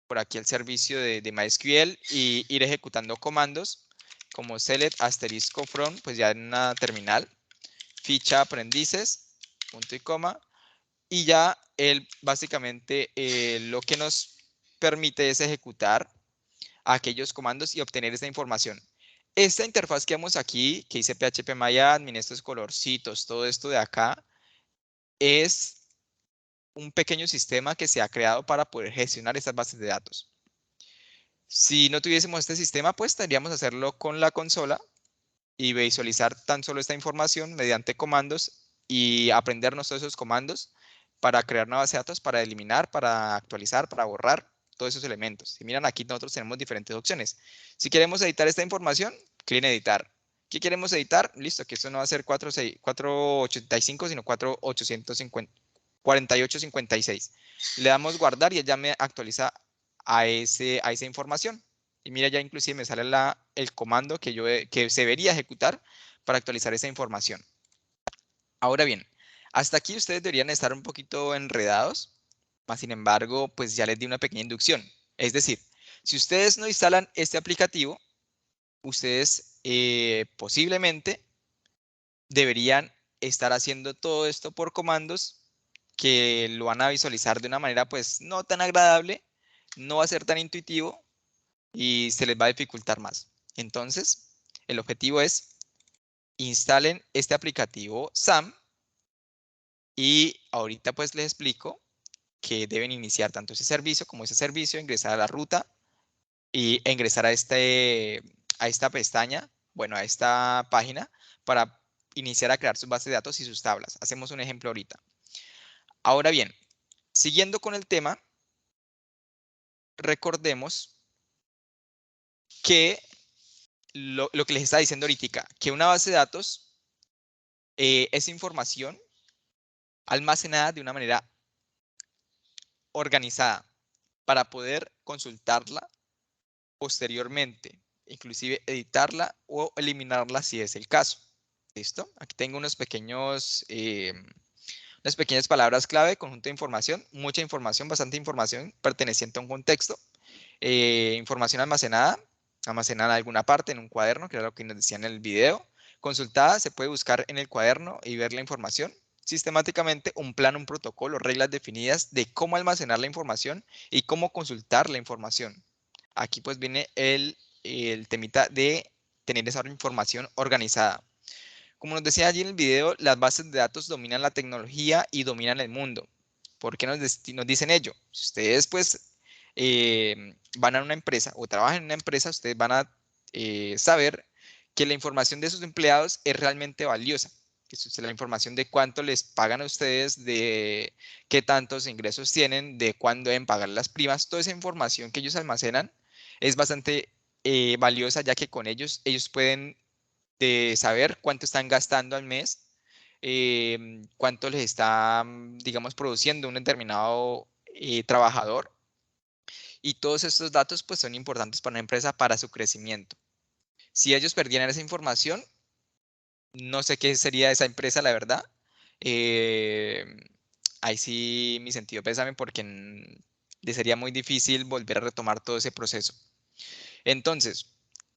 por aquí el servicio de MySQL y ir ejecutando comandos como select asterisco from, pues ya en una terminal, ficha aprendices, punto y coma, y ya él básicamente lo que nos permite es ejecutar aquellos comandos y obtener esta información. Esta interfaz que vemos aquí, que dice PHP-MyAdmin, estos colorcitos, todo esto de acá, es un pequeño sistema que se ha creado para poder gestionar estas bases de datos. Si no tuviésemos este sistema, pues tendríamos que hacerlo con la consola y visualizar tan solo esta información mediante comandos y aprendernos todos esos comandos para crear una base de datos, para eliminar, para actualizar, para borrar todos esos elementos. Si miran aquí nosotros tenemos diferentes opciones. Si queremos editar esta información, clic en editar. ¿Qué queremos editar? Listo, que esto no va a ser 485, sino 4856. Le damos guardar y ya me actualiza a esa información. Y mira, ya inclusive me sale el comando que se debería ejecutar para actualizar esa información. Ahora bien, hasta aquí ustedes deberían estar un poquito enredados, mas sin embargo, pues ya les di una pequeña inducción. Es decir, si ustedes no instalan este aplicativo, ustedes posiblemente deberían estar haciendo todo esto por comandos que lo van a visualizar de una manera pues no tan agradable, no va a ser tan intuitivo y se les va a dificultar más. Entonces, el objetivo es instalen este aplicativo SAM y ahorita pues les explico que deben iniciar tanto ese servicio como ese servicio, ingresar a la ruta e ingresar a esta pestaña, bueno, a esta página para iniciar a crear sus bases de datos y sus tablas. Hacemos un ejemplo ahorita. Ahora bien, siguiendo con el tema, recordemos que lo que les estaba diciendo ahorita, que una base de datos es información almacenada de una manera organizada para poder consultarla posteriormente, inclusive editarla o eliminarla si es el caso. ¿Listo? Aquí tengo unas pequeñas palabras clave, conjunto de información, mucha información, bastante información perteneciente a un contexto, información almacenada en alguna parte, en un cuaderno, que era lo que nos decían en el video, consultada, se puede buscar en el cuaderno y ver la información, sistemáticamente un plan, un protocolo, reglas definidas de cómo almacenar la información y cómo consultar la información. Aquí pues viene el temita de tener esa información organizada. Como nos decía allí en el video, las bases de datos dominan la tecnología y dominan el mundo. ¿Por qué nos dicen ello? Si ustedes pues van a una empresa o trabajan en una empresa, ustedes van a saber que la información de sus empleados es realmente valiosa. Que es la información de cuánto les pagan a ustedes, de qué tantos ingresos tienen, de cuándo deben pagar las primas. Toda esa información que ellos almacenan es bastante valiosa, ya que con ellos pueden de saber cuánto están gastando al mes, cuánto les está, digamos, produciendo un determinado trabajador. Y todos estos datos pues son importantes para una empresa para su crecimiento. Si ellos perdieran esa información, no sé qué sería de esa empresa, la verdad. Ahí sí mi sentido pésame porque les sería muy difícil volver a retomar todo ese proceso. Entonces,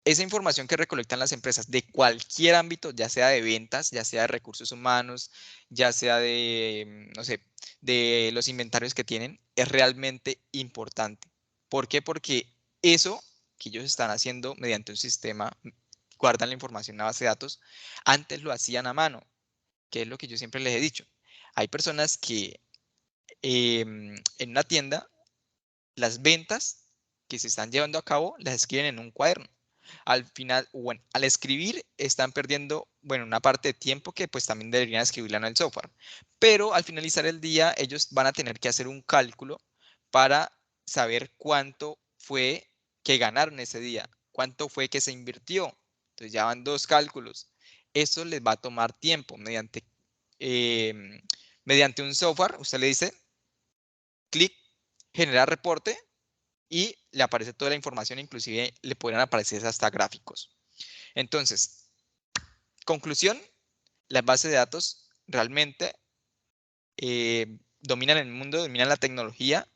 esa información que recolectan las empresas de cualquier ámbito, ya sea de ventas, ya sea de recursos humanos, ya sea de, no sé, de los inventarios que tienen, es realmente importante. ¿Por qué? Porque eso que ellos están haciendo mediante un sistema, guardan la información en una base de datos, antes lo hacían a mano, que es lo que yo siempre les he dicho. Hay personas que en una tienda, las ventas que se están llevando a cabo las escriben en un cuaderno. Al final, bueno, al escribir están perdiendo, bueno, una parte de tiempo que pues también deberían escribirla en el software. Pero al finalizar el día, ellos van a tener que hacer un cálculo para saber cuánto fue que ganaron ese día, cuánto fue que se invirtió. Entonces ya van dos cálculos. Eso les va a tomar tiempo mediante un software. Usted le dice, clic, generar reporte, y le aparece toda la información, inclusive le podrían aparecer hasta gráficos. Entonces, conclusión, las bases de datos realmente dominan el mundo, dominan la tecnología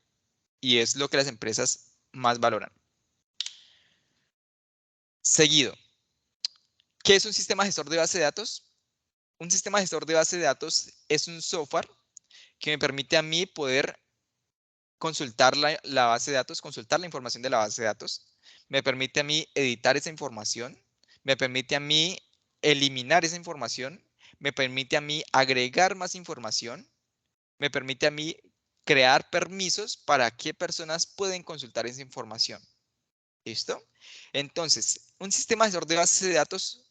y es lo que las empresas más valoran. Seguido, ¿qué es un sistema gestor de base de datos? Un sistema gestor de base de datos es un software que me permite a mí poder consultar la base de datos, consultar la información de la base de datos, me permite a mí editar esa información, me permite a mí eliminar esa información, me permite a mí agregar más información, me permite a mí crear permisos para qué personas pueden consultar esa información. ¿Listo? Entonces, un sistema gestor de bases de datos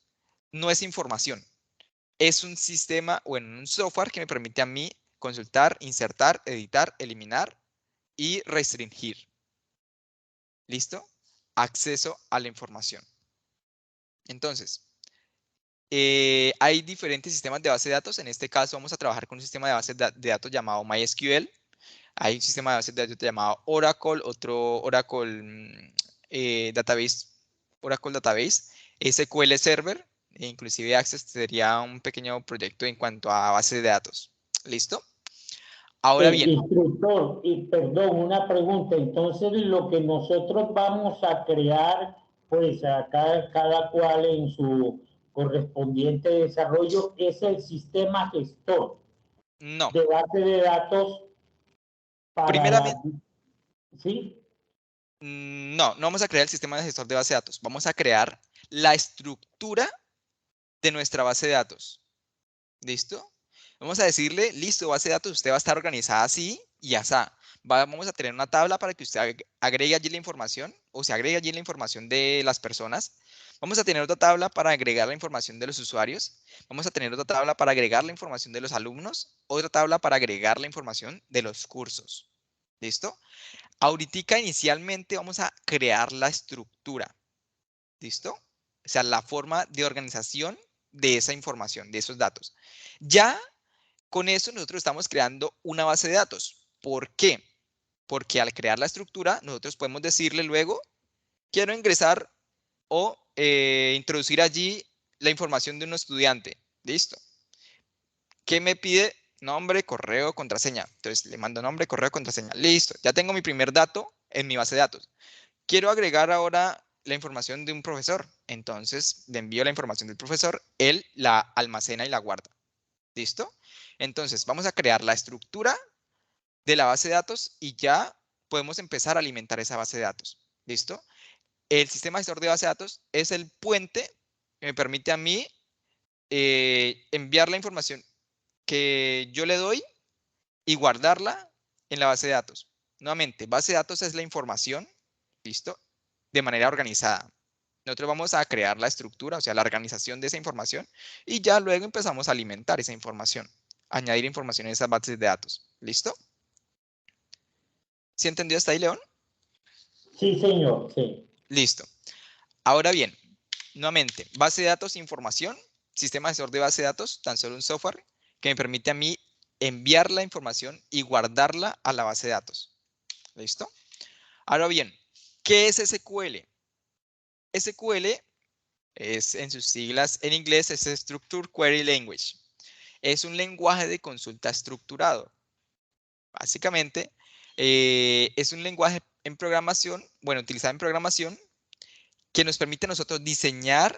no es información, es un sistema o un software que me permite a mí consultar, insertar, editar, eliminar y restringir. ¿Listo? Acceso a la información. Entonces, hay diferentes sistemas de base de datos. En este caso vamos a trabajar con un sistema de base de datos llamado MySQL. Hay un sistema de base de datos llamado Oracle, otro Oracle Database, Oracle Database, SQL Server, e inclusive Access sería un pequeño proyecto en cuanto a base de datos. ¿Listo? Ahora bien. Instructor, y perdón, una pregunta. Entonces, lo que nosotros vamos a crear, pues acá cada cual en su correspondiente desarrollo, es el sistema gestor No. de base de datos para Primeramente, ¿sí? no vamos a crear el sistema de gestor de base de datos. Vamos a crear la estructura de nuestra base de datos. ¿Listo? Vamos a decirle, listo, base de datos, usted va a estar organizada así y así. Vamos a tener una tabla para que usted agregue allí la información o se agregue allí la información de las personas. Vamos a tener otra tabla para agregar la información de los usuarios. Vamos a tener otra tabla para agregar la información de los alumnos. Otra tabla para agregar la información de los cursos. ¿Listo? Ahorita inicialmente vamos a crear la estructura. ¿Listo? o sea, la forma de organización de esa información, de esos datos. Ya con eso nosotros estamos creando una base de datos. ¿Por qué? Porque al crear la estructura, nosotros podemos decirle luego, quiero ingresar o introducir allí la información de un estudiante. Listo. ¿Qué me pide? Nombre, correo, contraseña. Entonces le mando nombre, correo, contraseña. Listo. Ya tengo mi primer dato en mi base de datos. Quiero agregar ahora la información de un profesor. Entonces le envío la información del profesor. Él la almacena y la guarda. ¿Listo? Entonces vamos a crear la estructura de la base de datos y ya podemos empezar a alimentar esa base de datos. ¿Listo? El sistema gestor de base de datos es el puente que me permite a mí enviar la información que yo le doy y guardarla en la base de datos. Nuevamente, base de datos es la información, ¿listo? De manera organizada. Nosotros vamos a crear la estructura, o sea, la organización de esa información y ya luego empezamos a alimentar esa información, añadir información en esas bases de datos. ¿Listo? ¿Sí entendió hasta ahí, León? Sí, señor, sí. Listo. Ahora bien, nuevamente, base de datos, información, sistema gestor de base de datos, tan solo un software que me permite a mí enviar la información y guardarla a la base de datos. ¿Listo? Ahora bien, ¿qué es SQL? SQL es, en sus siglas en inglés, es Structured Query Language. Es un lenguaje de consulta estructurado. Básicamente, es un lenguaje en programación, bueno, utilizado en programación, que nos permite a nosotros diseñado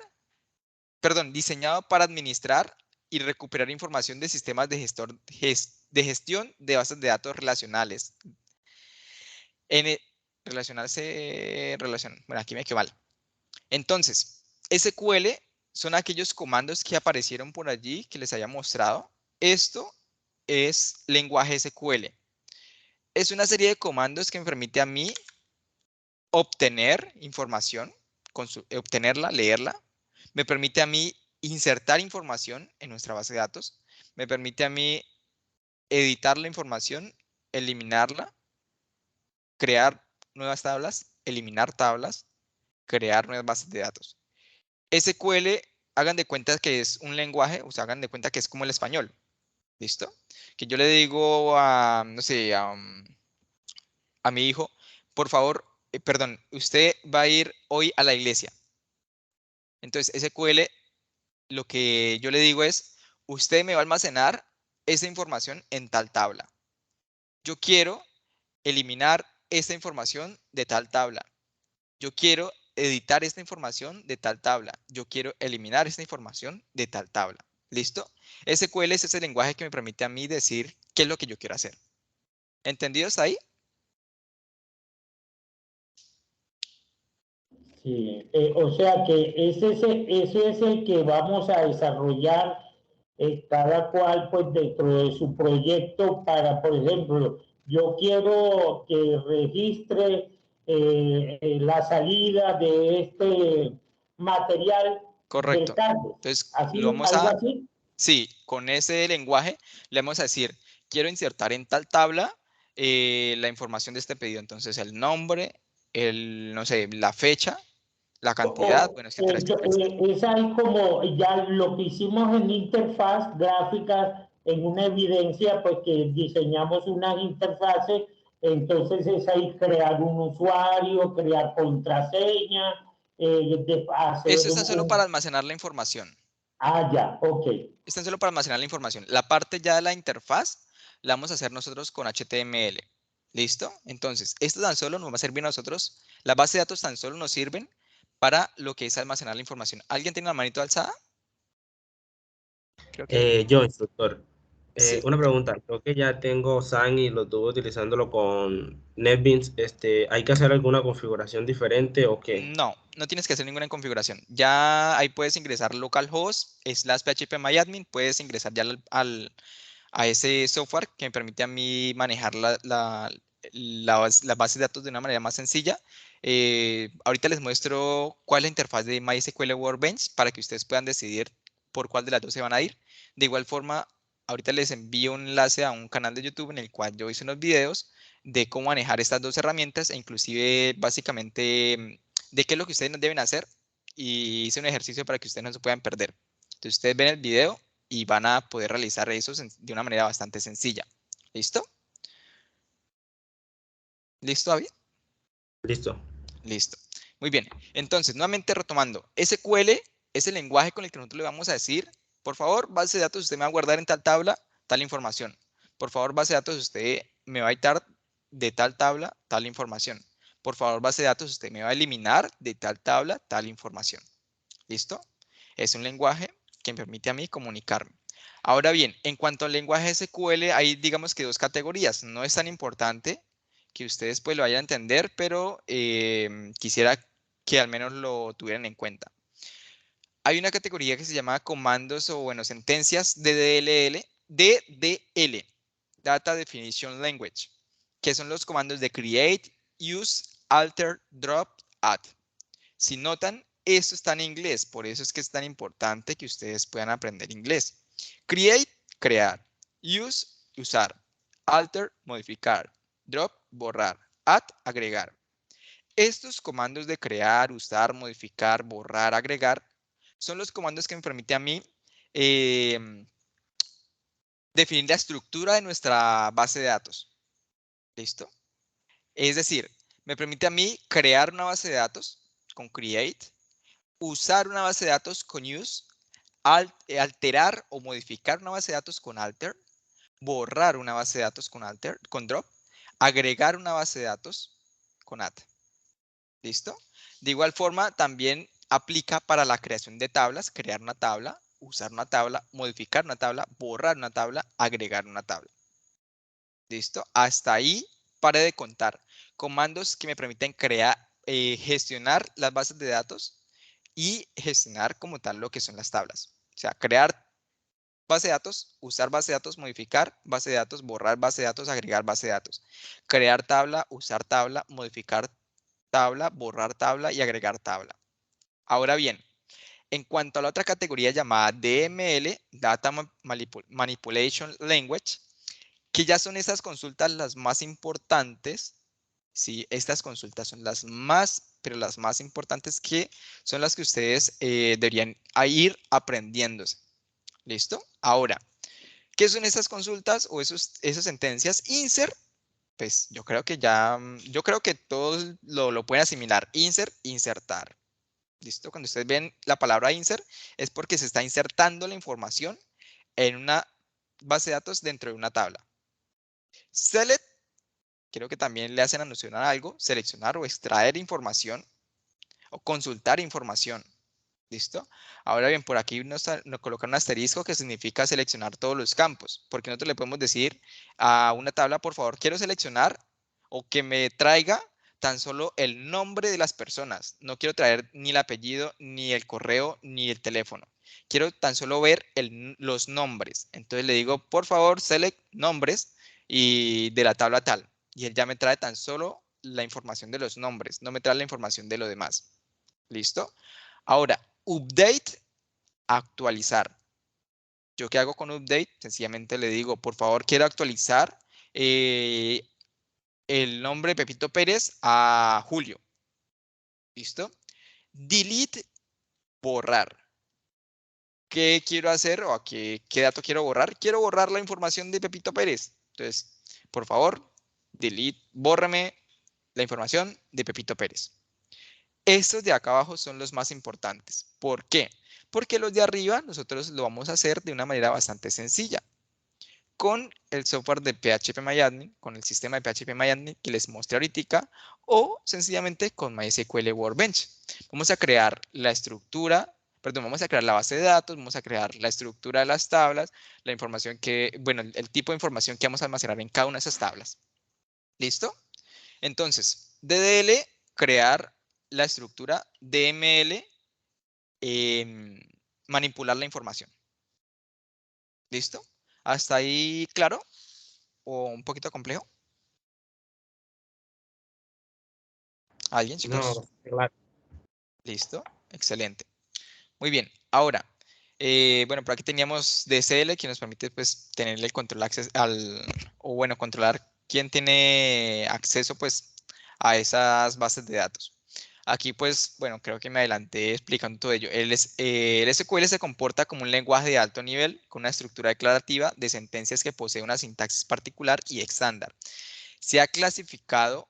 para administrar y recuperar información de sistemas de gestión de bases de datos relacionales. Bueno, aquí me quedó mal. Entonces, SQL son aquellos comandos que aparecieron por allí que les había mostrado. Esto es lenguaje SQL. Es una serie de comandos que me permite a mí obtener información, obtenerla, leerla. Me permite a mí insertar información en nuestra base de datos. Me permite a mí editar la información, eliminarla, crear nuevas tablas, eliminar tablas, crear nuevas bases de datos. SQL, hagan de cuenta que es un lenguaje, o sea, hagan de cuenta que es como el español. ¿Listo? Que yo le digo a, no sé, a mi hijo, por favor, perdón, usted va a ir hoy a la iglesia. Entonces, SQL, lo que yo le digo es, usted me va a almacenar esa información en tal tabla. Yo quiero eliminar esta información de tal tabla. Yo quiero editar esta información de tal tabla. Yo quiero eliminar esta información de tal tabla. ¿Listo? SQL es ese lenguaje que me permite a mí decir qué es lo que yo quiero hacer. ¿Entendidos ahí? Sí, o sea que ese es el que vamos a desarrollar cada cual pues dentro de su proyecto para, por ejemplo, yo quiero que registre la salida de este material del Correcto. cable. Entonces, lo Así, vamos algo a, así. sí, con ese lenguaje le vamos a decir, quiero insertar en tal tabla la información de este pedido. Entonces, el nombre, no sé, la fecha, la cantidad, bueno, etcétera, etcétera, etcétera. Es ahí como ya lo que hicimos en interfaz gráficas, en una evidencia, pues que diseñamos unas interfaces, entonces es ahí crear un usuario, crear contraseña, Eso hacer es tan solo para almacenar la información. Ah, ya, ok. Es tan solo para almacenar la información. La parte ya de la interfaz la vamos a hacer nosotros con HTML. ¿Listo? Entonces, esto tan solo nos va a servir a nosotros. Las bases de datos tan solo nos sirven para lo que es almacenar la información. ¿Alguien tiene la manito alzada? Creo que Yo, instructor, sí. una pregunta. Creo que ya tengo SAN y lo estuve utilizándolo con NetBeans. ¿Hay que hacer alguna configuración diferente o qué? No, no tienes que hacer ninguna configuración. Ya ahí puedes ingresar localhost /phpMyAdmin. Puedes ingresar ya a ese software que me permite a mí manejar la base de datos de una manera más sencilla. Ahorita les muestro cuál es la interfaz de MySQL Workbench para que ustedes puedan decidir por cuál de las dos se van a ir. De igual forma, ahorita les envío un enlace a un canal de YouTube en el cual yo hice unos videos de cómo manejar estas dos herramientas e inclusive básicamente de qué es lo que ustedes deben hacer y hice un ejercicio para que ustedes no se puedan perder. Entonces ustedes ven el video y van a poder realizar eso de una manera bastante sencilla. ¿Listo? ¿Listo, David? Listo. Listo. Muy bien. Entonces, nuevamente retomando, SQL es el lenguaje con el que nosotros le vamos a decir, por favor, base de datos, usted me va a guardar en tal tabla tal información. Por favor, base de datos, usted me va a editar de tal tabla tal información. Por favor, base de datos, usted me va a eliminar de tal tabla tal información. ¿Listo? Es un lenguaje que me permite a mí comunicarme. Ahora bien, en cuanto al lenguaje SQL, hay digamos que dos categorías. No es tan importante que ustedes pues lo vayan a entender, pero quisiera que al menos lo tuvieran en cuenta. Hay una categoría que se llama comandos o bueno, sentencias DDL, Data Definition Language, que son los comandos de create, use, alter, drop, add. Si notan, esto está en inglés, por eso es que es tan importante que ustedes puedan aprender inglés. Create, crear. Use, usar. Alter, modificar. Drop, borrar. Add, agregar. Estos comandos de crear, usar, modificar, borrar, agregar, son los comandos que me permiten a mí definir la estructura de nuestra base de datos. ¿Listo? Es decir, me permite a mí crear una base de datos con create, usar una base de datos con use, alterar o modificar una base de datos con alter, borrar una base de datos con drop, agregar una base de datos con add. ¿Listo? De igual forma, también aplica para la creación de tablas, crear una tabla, usar una tabla, modificar una tabla, borrar una tabla, agregar una tabla. ¿Listo? Hasta ahí pare de contar. Comandos que me permiten gestionar las bases de datos y gestionar como tal lo que son las tablas. O sea, crear base de datos, usar base de datos, modificar base de datos, borrar base de datos, agregar base de datos. Crear tabla, usar tabla, modificar tabla, borrar tabla y agregar tabla. Ahora bien, en cuanto a la otra categoría llamada DML, Data Manipulation Language, que ya son esas consultas las más importantes. Sí, estas consultas son las más, pero las más importantes que son las que ustedes deberían ir aprendiéndose. ¿Listo? Ahora, ¿qué son esas consultas o esas sentencias? Insert, pues yo creo que todos lo pueden asimilar. Insert, insertar. ¿Listo? Cuando ustedes ven la palabra insert es porque se está insertando la información en una base de datos dentro de una tabla. Select, creo que también le hacen alusión a algo, seleccionar o extraer información o consultar información. ¿Listo? Ahora bien, por aquí nos colocan un asterisco que significa seleccionar todos los campos, porque nosotros le podemos decir a una tabla, por favor, quiero seleccionar o que me traiga tan solo el nombre de las personas. No quiero traer ni el apellido, ni el correo, ni el teléfono. Quiero tan solo ver los nombres. Entonces le digo, por favor, select nombres y de la tabla tal. Y él ya me trae tan solo la información de los nombres, no me trae la información de lo demás. ¿Listo? Ahora, update, actualizar. ¿Yo qué hago con update? Sencillamente le digo, por favor, quiero actualizar el nombre de Pepito Pérez a Julio. ¿Listo? Delete, borrar. ¿Qué quiero hacer o qué dato quiero borrar? Quiero borrar la información de Pepito Pérez. Entonces, por favor, delete, bórrame la información de Pepito Pérez. Estos de acá abajo son los más importantes. ¿Por qué? Porque los de arriba nosotros lo vamos a hacer de una manera bastante sencilla. Con el software de PHP-MyAdmin, con el sistema de PHP-MyAdmin que les mostré ahorita, o sencillamente con MySQL Workbench. Vamos a crear la estructura, vamos a crear la base de datos, vamos a crear la estructura de las tablas, la información el tipo de información que vamos a almacenar en cada una de esas tablas. ¿Listo? Entonces, DDL, crear la estructura, DML, manipular la información. ¿Listo? ¿Hasta ahí claro? ¿O un poquito complejo? ¿Alguien, chicos? No, claro. Listo, excelente. Muy bien, ahora, bueno, por aquí teníamos DSL que nos permite pues tener el control controlar quién tiene acceso pues a esas bases de datos. Aquí pues, bueno, creo que me adelanté explicando todo ello. El SQL se comporta como un lenguaje de alto nivel con una estructura declarativa de sentencias que posee una sintaxis particular y estándar. Se ha clasificado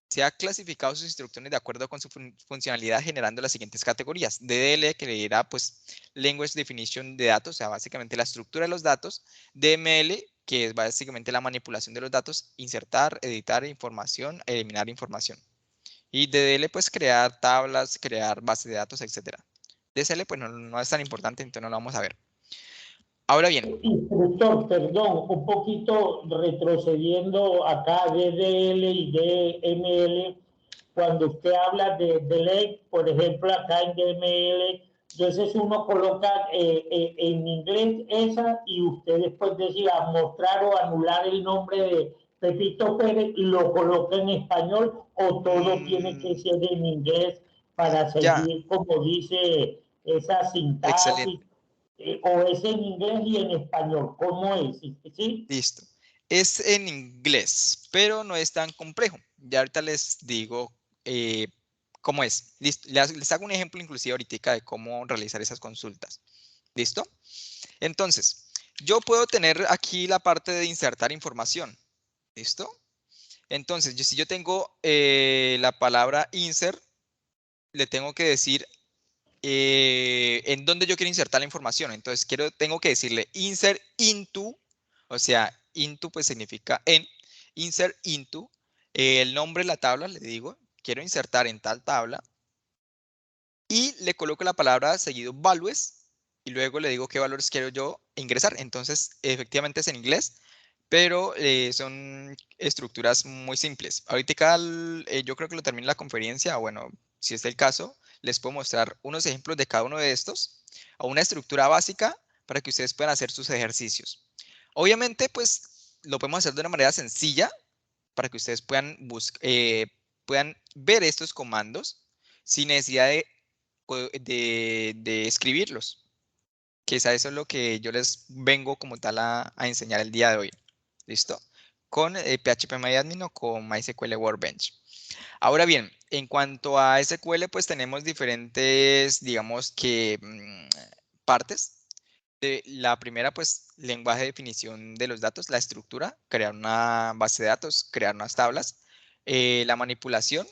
sus instrucciones de acuerdo con su funcionalidad generando las siguientes categorías. DDL, que le dirá pues Language Definition de datos, o sea, básicamente la estructura de los datos. DML, que es básicamente la manipulación de los datos, insertar, editar información, eliminar información. Y DDL, pues crear tablas, crear bases de datos, etc. DSL, pues no es tan importante, entonces no lo vamos a ver. Ahora bien. Instructor, perdón, un poquito retrocediendo acá, DDL y DML, cuando usted habla de delete, por ejemplo, acá en DML, entonces uno coloca en inglés esa y usted después decía mostrar o anular el nombre de Pepito Pérez, lo coloca en español o todo tiene que ser en inglés para seguir, como dice, esa sintaxis. Excelente. O es en inglés y en español, ¿cómo es? ¿Sí? Listo. Es en inglés, pero no es tan complejo. Ya ahorita les digo cómo es. Listo. Les hago un ejemplo inclusive ahorita de cómo realizar esas consultas. ¿Listo? Entonces, yo puedo tener aquí la parte de insertar información. ¿Listo? Entonces, si yo tengo la palabra insert, le tengo que decir en dónde yo quiero insertar la información. Entonces, tengo que decirle insert into, o sea, into pues significa en, insert into, el nombre de la tabla, le digo, quiero insertar en tal tabla, y le coloco la palabra seguido values, y luego le digo qué valores quiero yo ingresar. Entonces, efectivamente es en inglés, pero son estructuras muy simples. Ahorita yo creo que lo termine la conferencia, bueno, si es el caso, les puedo mostrar unos ejemplos de cada uno de estos, o una estructura básica para que ustedes puedan hacer sus ejercicios. Obviamente, pues, lo podemos hacer de una manera sencilla para que ustedes puedan ver estos comandos sin necesidad de escribirlos, que eso es lo que yo les vengo como tal a enseñar el día de hoy. ¿Listo? Con PHP-MyAdmin o con MySQL Workbench. Ahora bien, en cuanto a SQL, pues tenemos diferentes, digamos que, partes. La primera, pues, lenguaje de definición de los datos, la estructura, crear una base de datos, crear unas tablas. La manipulación,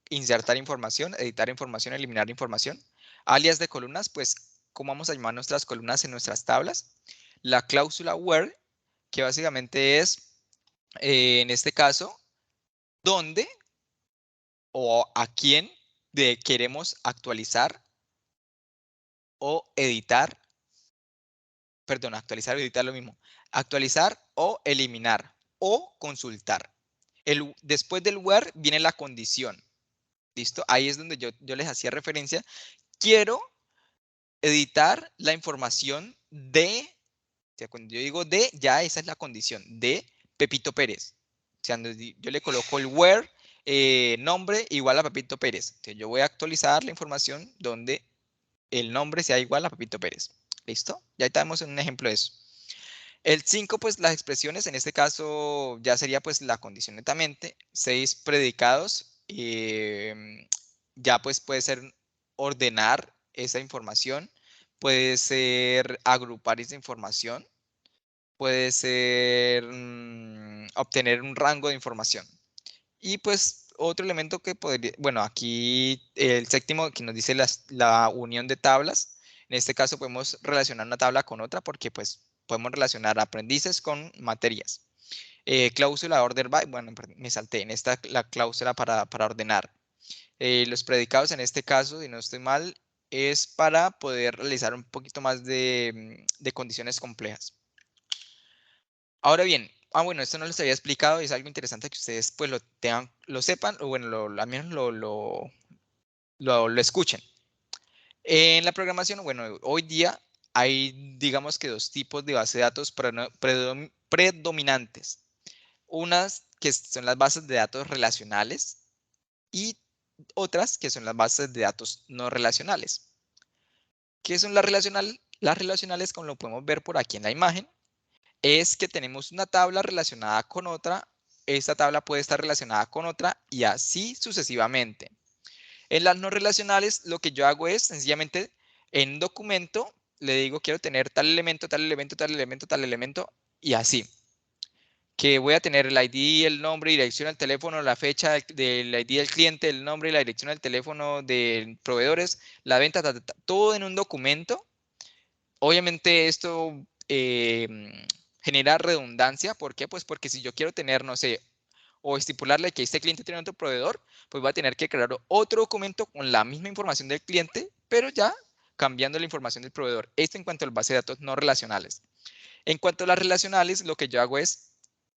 insertar información, editar información, eliminar información. Alias de columnas, pues, cómo vamos a llamar nuestras columnas en nuestras tablas. La cláusula where, que básicamente es, en este caso, dónde o a quién queremos actualizar o editar, perdón, actualizar o editar lo mismo, actualizar o eliminar o consultar. Después del where viene la condición, ¿listo? Ahí es donde yo les hacía referencia. Quiero editar la información de, o sea, cuando yo digo de, ya esa es la condición, de Pepito Pérez. O sea, yo le coloco el where, nombre igual a Pepito Pérez. Entonces yo voy a actualizar la información donde el nombre sea igual a Pepito Pérez. ¿Listo? Ya tenemos un ejemplo de eso. El 5, pues las expresiones, en este caso ya sería pues la condición netamente. 6, predicados. Ya pues puede ser ordenar esa información, puede ser agrupar esa información, puede ser obtener un rango de información. Y pues otro elemento que podría, bueno, aquí el séptimo que nos dice la unión de tablas. En este caso podemos relacionar una tabla con otra porque pues podemos relacionar aprendices con materias. Cláusula order by, bueno, me salté en esta la cláusula para ordenar. Los predicados en este caso, si no estoy mal, es para poder realizar un poquito más de condiciones complejas. Ahora bien, bueno, esto no les había explicado y es algo interesante que ustedes pues lo sepan, o bueno, al menos lo escuchen. En la programación, bueno, hoy día hay, digamos que dos tipos de base de datos predominantes. Unas que son las bases de datos relacionales y otras que son las bases de datos no relacionales. ¿Qué son las relacionales? Las relacionales, como lo podemos ver por aquí en la imagen, es que tenemos una tabla relacionada con otra, esta tabla puede estar relacionada con otra y así sucesivamente. En las no relacionales, lo que yo hago es sencillamente en un documento le digo quiero tener tal elemento, tal elemento, tal elemento, tal elemento y así. Que voy a tener el ID, el nombre, dirección del teléfono, la fecha del ID del cliente, el nombre y la dirección del teléfono de proveedores, la venta, todo en un documento. Obviamente esto genera redundancia. ¿Por qué? Pues porque si yo quiero tener, no sé, o estipularle que este cliente tiene otro proveedor, pues va a tener que crear otro documento con la misma información del cliente, pero ya cambiando la información del proveedor. Esto en cuanto a las bases de datos no relacionales. En cuanto a las relacionales, lo que yo hago es,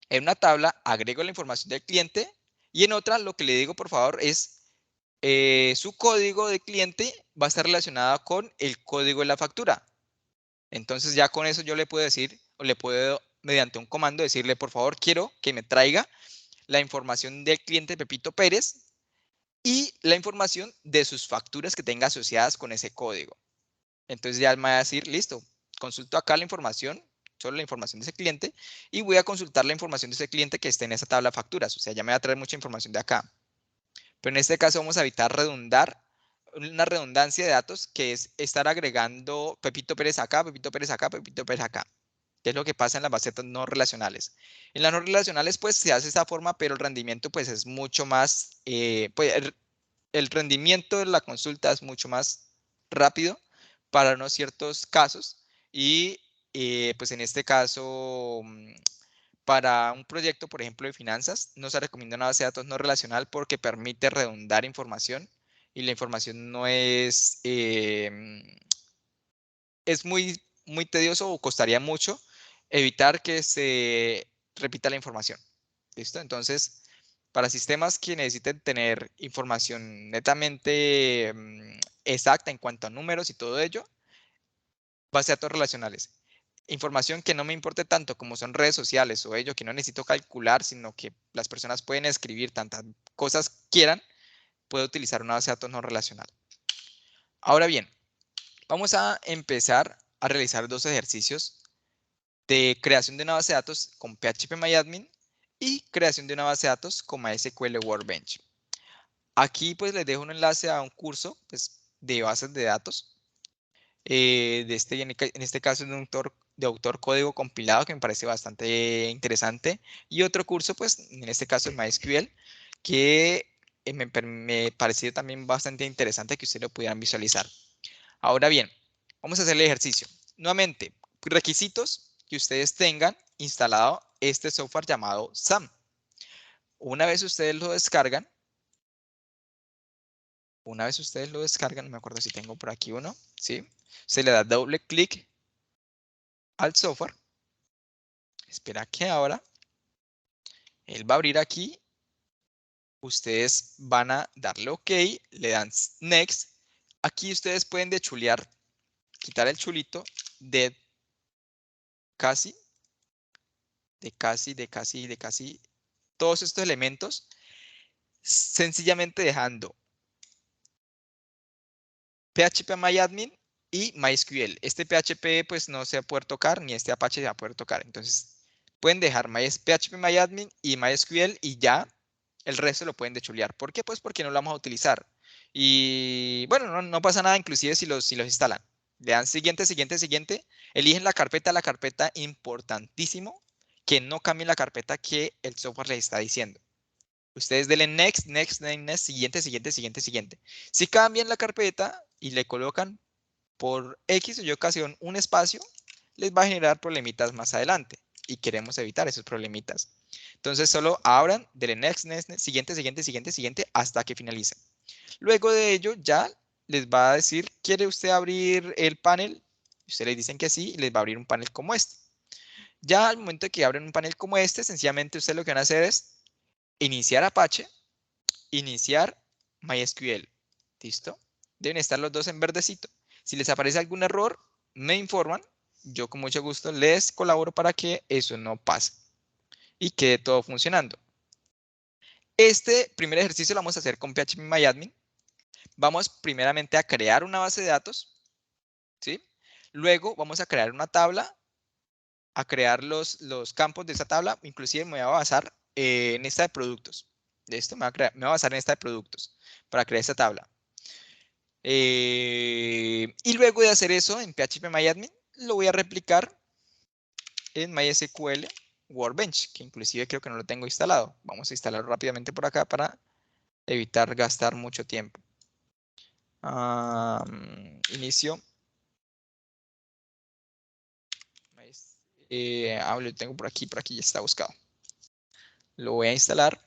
en una tabla agrego la información del cliente y en otra lo que le digo, por favor, es su código de cliente va a estar relacionado con el código de la factura. Entonces ya con eso yo le puedo decir, o le puedo mediante un comando decirle, por favor, quiero que me traiga la información del cliente Pepito Pérez y la información de sus facturas que tenga asociadas con ese código. Entonces ya me va a decir, listo, consulto acá la información, solo la información de ese cliente, y voy a consultar la información de ese cliente que esté en esa tabla de facturas. O sea, ya me va a traer mucha información de acá. Pero en este caso vamos a evitar una redundancia de datos, que es estar agregando Pepito Pérez acá, Pepito Pérez acá, Pepito Pérez acá. Que es lo que pasa en las bases de datos no relacionales. En las no relacionales, pues se hace de esta forma, pero el rendimiento pues es mucho más, pues el rendimiento de la consulta es mucho más rápido para unos ciertos casos y pues en este caso para un proyecto, por ejemplo, de finanzas, no se recomienda una base de datos no relacional porque permite redundar información y la información no es, es muy tedioso o costaría mucho evitar que se repita la información. ¿Listo? Entonces, para sistemas que necesiten tener información netamente exacta en cuanto a números y todo ello, base de datos relacionales. Información que no me importe tanto como son redes sociales o ello que no necesito calcular, sino que las personas pueden escribir tantas cosas quieran, puedo utilizar una base de datos no relacional. Ahora bien, vamos a empezar a realizar dos ejercicios de creación de una base de datos con PHPMyAdmin y creación de una base de datos con MySQL Workbench. Aquí pues les dejo un enlace a un curso pues, de bases de datos. En este caso es de autor código compilado que me parece bastante interesante. Y otro curso pues en este caso es MySQL que me pareció también bastante interesante que ustedes lo pudieran visualizar. Ahora bien, vamos a hacer el ejercicio. Nuevamente, requisitos que ustedes tengan instalado este software llamado SAM. Una vez ustedes lo descargan, no me acuerdo si tengo por aquí uno, ¿sí? Se le da doble clic al software. Espera que ahora él va a abrir aquí. Ustedes van a darle OK, le dan Next. Aquí ustedes pueden dechulear, quitar el chulito de casi, todos estos elementos, sencillamente dejando PHPMyAdmin y MySQL. Este PHP pues no se va a poder tocar, ni este Apache se va a poder tocar. Entonces pueden dejar PHPMyAdmin y MySQL y ya el resto lo pueden dechulear. ¿Por qué? Pues porque no lo vamos a utilizar. Y bueno, no pasa nada inclusive si los instalan. Le dan siguiente, eligen la carpeta importantísimo, que no cambien la carpeta que el software les está diciendo. Ustedes denle next, siguiente. Si cambian la carpeta y le colocan por X o Y ocasión un espacio, les va a generar problemitas más adelante y queremos evitar esos problemitas. Entonces solo abran, denle next, siguiente hasta que finalice. Luego de ello ya les va a decir, ¿quiere usted abrir el panel? Ustedes le dicen que sí y les va a abrir un panel como este. Ya al momento de que abren un panel como este, sencillamente ustedes lo que van a hacer es iniciar Apache, iniciar MySQL. ¿Listo? Deben estar los dos en verdecito. Si les aparece algún error, me informan. Yo con mucho gusto les colaboro para que eso no pase y quede todo funcionando. Este primer ejercicio lo vamos a hacer con PHPMyAdmin. Vamos primeramente a crear una base de datos, ¿sí? Luego vamos a crear una tabla, a crear los campos de esa tabla. Inclusive me voy a basar en esta de productos. De esto me voy a basar en esta de productos para crear esta tabla. Y luego de hacer eso en PHP-MyAdmin, lo voy a replicar en MySQL Workbench, que inclusive creo que no lo tengo instalado. Vamos a instalarlo rápidamente por acá para evitar gastar mucho tiempo. Inicio. Lo tengo por aquí ya está buscado. Lo voy a instalar.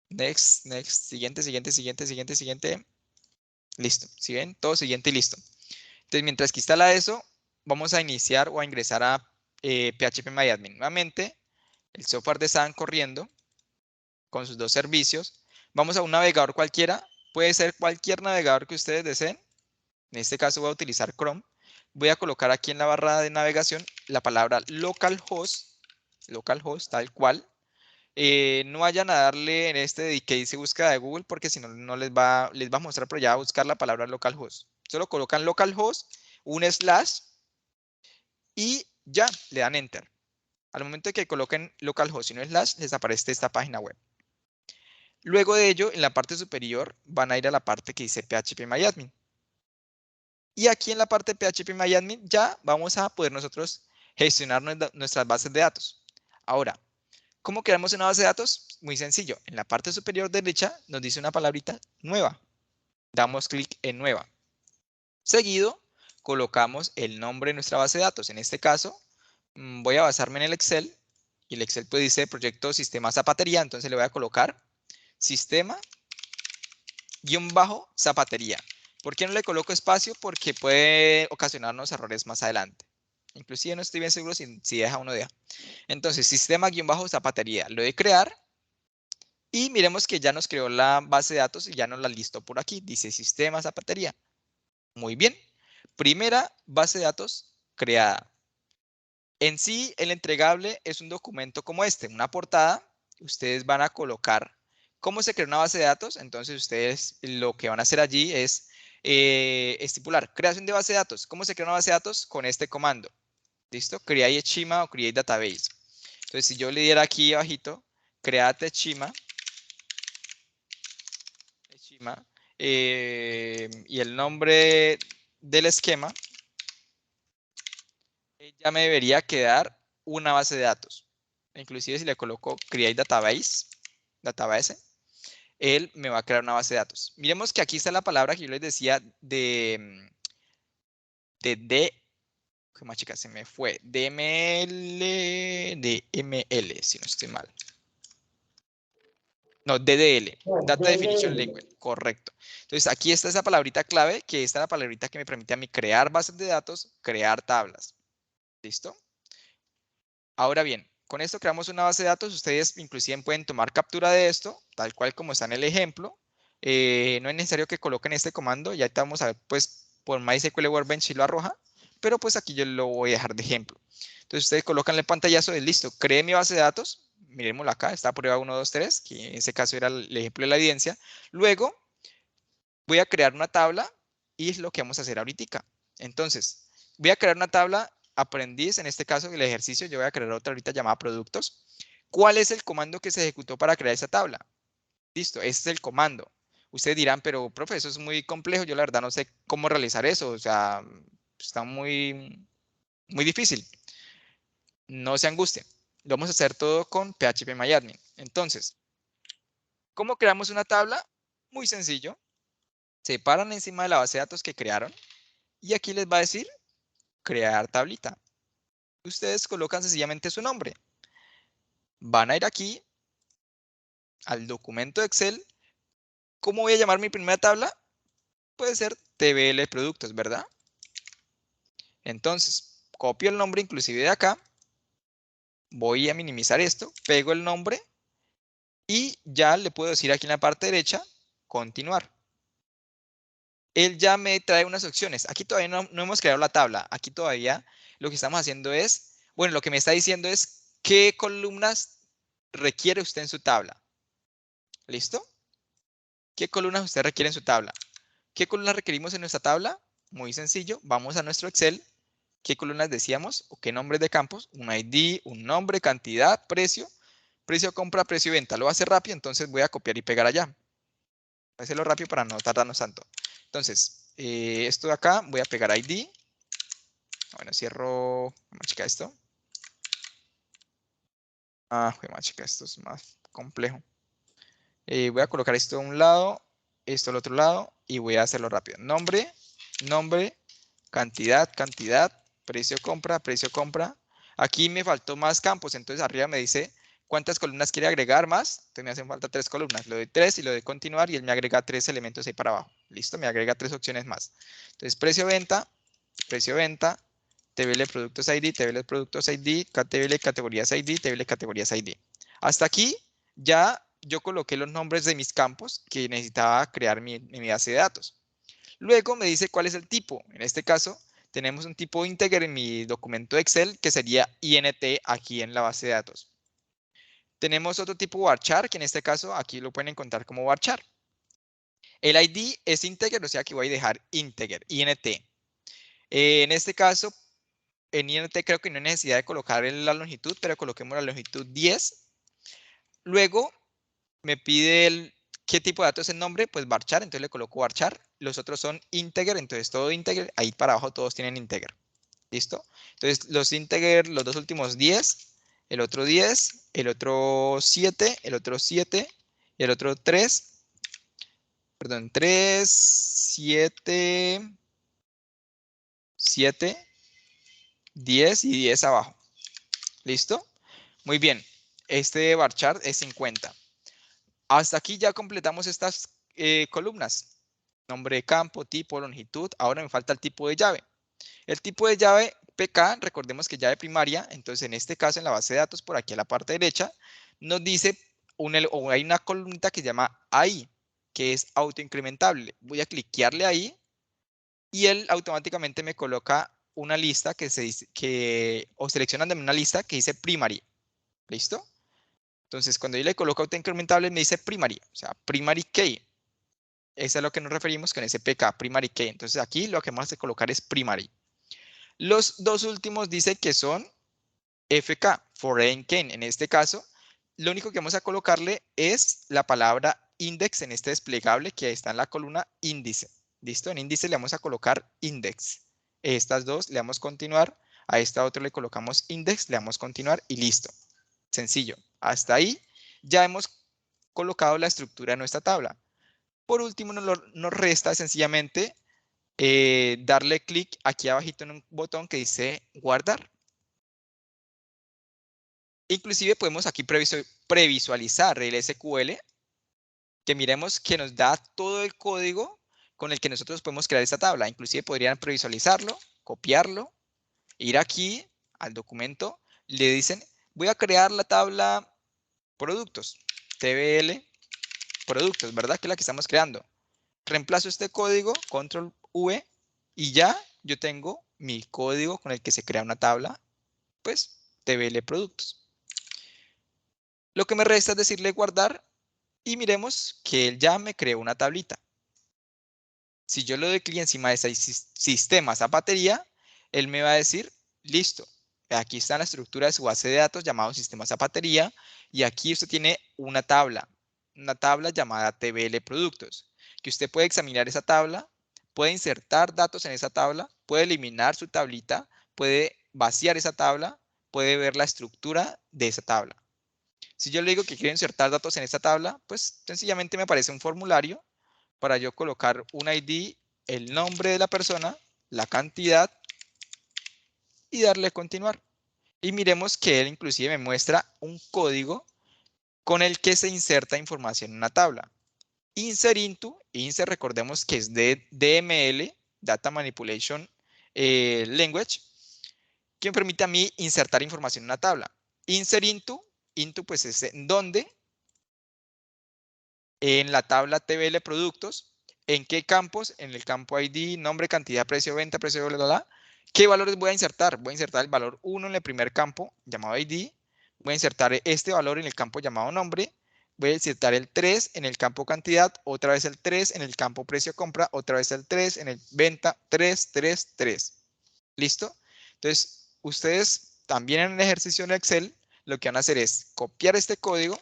Next, next, siguiente. Listo. ¿Sí ven? Todo siguiente y listo. Entonces, mientras que instala eso, vamos a iniciar o a ingresar a PHP-MyAdmin. Nuevamente, el software de Sun corriendo con sus dos servicios. Vamos a un navegador cualquiera. Puede ser cualquier navegador que ustedes deseen. En este caso voy a utilizar Chrome. Voy a colocar aquí en la barra de navegación la palabra localhost, tal cual. No vayan a darle en este que dice búsqueda de Google porque si no, no les va a mostrar, pero ya va a buscar la palabra localhost. Solo colocan localhost, un slash y ya le dan enter. Al momento de que coloquen localhost y no slash, les aparece esta página web. Luego de ello, en la parte superior van a ir a la parte que dice PHP-MyAdmin. Y aquí en la parte de PHP-MyAdmin ya vamos a poder nosotros gestionar nuestras bases de datos. Ahora, ¿cómo creamos una base de datos? Muy sencillo. En la parte superior derecha nos dice una palabrita nueva. Damos clic en nueva. Seguido, colocamos el nombre de nuestra base de datos. En este caso, voy a basarme en el Excel. Y el Excel pues dice proyecto sistema zapatería. Entonces le voy a colocar sistema-zapatería. ¿Por qué no le coloco espacio? Porque puede ocasionarnos errores más adelante. Inclusive no estoy bien seguro si deja o no deja. Entonces, sistema-zapatería. Lo de crear. Y miremos que ya nos creó la base de datos y ya nos la listó por aquí. Dice sistema zapatería. Muy bien. Primera base de datos creada. En sí, el entregable es un documento como este, una portada. Ustedes van a colocar cómo se crea una base de datos. Entonces, ustedes lo que van a hacer allí es estipular creación de base de datos. ¿Cómo se crea una base de datos? Con este comando. ¿Listo? Create schema o create database. Entonces, si yo le diera aquí abajito, create schema, y el nombre del esquema, ya me debería quedar una base de datos. Inclusive si le coloco create database, él me va a crear una base de datos. Miremos que aquí está la palabra que yo les decía ¿qué más, chicas? Se me fue. DML, si no estoy mal. No, DDL, Data Definition Language, correcto. Entonces, aquí está esa palabrita clave, que esta es la palabrita que me permite a mí crear bases de datos, crear tablas. ¿Listo? Ahora bien, con esto creamos una base de datos. Ustedes inclusive pueden tomar captura de esto, tal cual como está en el ejemplo. No es necesario que coloquen este comando, ya te vamos a ver, pues, por MySQL Workbench si lo arroja, pero pues aquí yo lo voy a dejar de ejemplo. Entonces, ustedes colocan el pantallazo de listo, creé mi base de datos. Miremoslo acá, está prueba 1, 2, 3, que en ese caso era el ejemplo de la evidencia. Luego, voy a crear una tabla y es lo que vamos a hacer ahorita. Entonces, voy a crear una tabla aprendiz, en este caso el ejercicio, yo voy a crear otra ahorita llamada productos. ¿Cuál es el comando que se ejecutó para crear esa tabla? Listo, ese es el comando. Ustedes dirán, pero profe, eso es muy complejo, yo la verdad no sé cómo realizar eso, o sea, está muy difícil. No se angustien. Lo vamos a hacer todo con PHP-MyAdmin. Entonces, ¿cómo creamos una tabla? Muy sencillo. Se paran encima de la base de datos que crearon y aquí les va a decir crear tablita. Ustedes colocan sencillamente su nombre. Van a ir aquí al documento de Excel. ¿Cómo voy a llamar mi primera tabla? Puede ser TBL Productos, ¿verdad? Entonces, copio el nombre inclusive de acá. Voy a minimizar esto, pego el nombre y ya le puedo decir aquí en la parte derecha, continuar. Él ya me trae unas opciones. Aquí todavía no hemos creado la tabla. Aquí todavía lo que estamos haciendo es, bueno, lo que me está diciendo es qué columnas requiere usted en su tabla. ¿Listo? ¿Qué columnas usted requiere en su tabla? ¿Qué columnas requerimos en nuestra tabla? Muy sencillo. Vamos a nuestro Excel. ¿Qué columnas decíamos? ¿O qué nombres de campos? Un ID, un nombre, cantidad, precio. Precio compra, precio venta. Lo voy a hacer rápido, entonces voy a copiar y pegar allá. Voy a hacerlo rápido para no tardarnos tanto. Entonces, esto de acá, voy a pegar ID. Bueno, cierro, chica, esto. Chica, esto es más complejo. Voy a colocar esto a un lado, esto al otro lado y voy a hacerlo rápido. Nombre, nombre, cantidad, cantidad, precio compra, precio compra. Aquí me faltó más campos, entonces arriba me dice cuántas columnas quiere agregar más. Entonces me hacen falta 3 columnas. Le doy 3 y lo doy continuar y él me agrega 3 elementos ahí para abajo. Listo, me agrega 3 opciones más. Entonces precio venta, TBL productos ID, TBL productos ID, TBL categorías ID, TBL categorías ID. Hasta aquí ya yo coloqué los nombres de mis campos que necesitaba crear mi base de datos. Luego me dice cuál es el tipo. En este caso, tenemos un tipo integer en mi documento Excel que sería int aquí en la base de datos. Tenemos otro tipo varchar, que en este caso aquí lo pueden encontrar como varchar. El ID es integer, o sea que voy a dejar integer, int. En este caso, en int creo que no hay necesidad de colocar la longitud, pero coloquemos la longitud 10. Luego me pide qué tipo de datos es el nombre, pues varchar, entonces le coloco varchar. Los otros son integer, entonces todo integer, ahí para abajo todos tienen integer. ¿Listo? Entonces los integer, los dos últimos 10, el otro 10, el otro 7, el otro 7, y el otro 3, perdón, 3, 7, 7, 10 y 10 abajo. ¿Listo? Muy bien, este varchar es 50. Hasta aquí ya completamos estas columnas. Nombre de campo, tipo, longitud. Ahora me falta el tipo de llave. El tipo de llave PK, recordemos que llave primaria, entonces en este caso en la base de datos, por aquí a la parte derecha, nos dice, hay una columnita que se llama AI, que es autoincrementable. Voy a cliquearle ahí y él automáticamente me coloca una lista que se dice, o seleccionan de una lista que dice primary. ¿Listo? Entonces, cuando yo le coloco autoincrementable, me dice primary, o sea, primary key. Eso es a lo que nos referimos con ese PK, primary key. Entonces, aquí lo que vamos a colocar es primary. Los dos últimos dice que son FK, foreign key. En este caso, lo único que vamos a colocarle es la palabra index en este desplegable que está en la columna índice. ¿Listo? En índice le vamos a colocar index. Estas dos le damos continuar. A esta otra le colocamos index, le damos continuar y listo. Sencillo. Hasta ahí ya hemos colocado la estructura de nuestra tabla. Por último, nos resta sencillamente darle clic aquí abajito en un botón que dice guardar. Inclusive podemos aquí previsualizar el SQL, que miremos que nos da todo el código con el que nosotros podemos crear esta tabla. Inclusive podrían previsualizarlo, copiarlo, ir aquí al documento, le dicen, voy a crear la tabla productos, TBL productos, ¿verdad? Que es la que estamos creando. Reemplazo este código, control V, y ya yo tengo mi código con el que se crea una tabla, pues, TBL productos. Lo que me resta es decirle guardar y miremos que él ya me creó una tablita. Si yo le doy clic encima de sistemas a batería, él me va a decir, listo, aquí está la estructura de su base de datos llamado sistemas a batería y aquí usted tiene una tabla llamada TBL productos, que usted puede examinar esa tabla, puede insertar datos en esa tabla, puede eliminar su tablita, puede vaciar esa tabla, puede ver la estructura de esa tabla. Si yo le digo que quiero insertar datos en esta tabla, pues sencillamente me aparece un formulario para yo colocar un ID, el nombre de la persona, la cantidad y darle a continuar. Y miremos que él inclusive me muestra un código con el que se inserta información en una tabla. Insert into, insert recordemos que es de DML, Data Manipulation Language, que me permite a mí insertar información en una tabla. Insert into pues es en donde, en la tabla TBL productos, ¿en qué campos? En el campo ID, nombre, cantidad, precio, venta, precio, bla, bla, bla. ¿Qué valores voy a insertar? Voy a insertar el valor 1 en el primer campo llamado ID. Voy a insertar este valor en el campo llamado nombre. Voy a insertar el 3 en el campo cantidad, otra vez el 3 en el campo precio compra, otra vez el 3 en el venta, 3, 3, 3. ¿Listo? Entonces, ustedes también en el ejercicio en Excel, lo que van a hacer es copiar este código,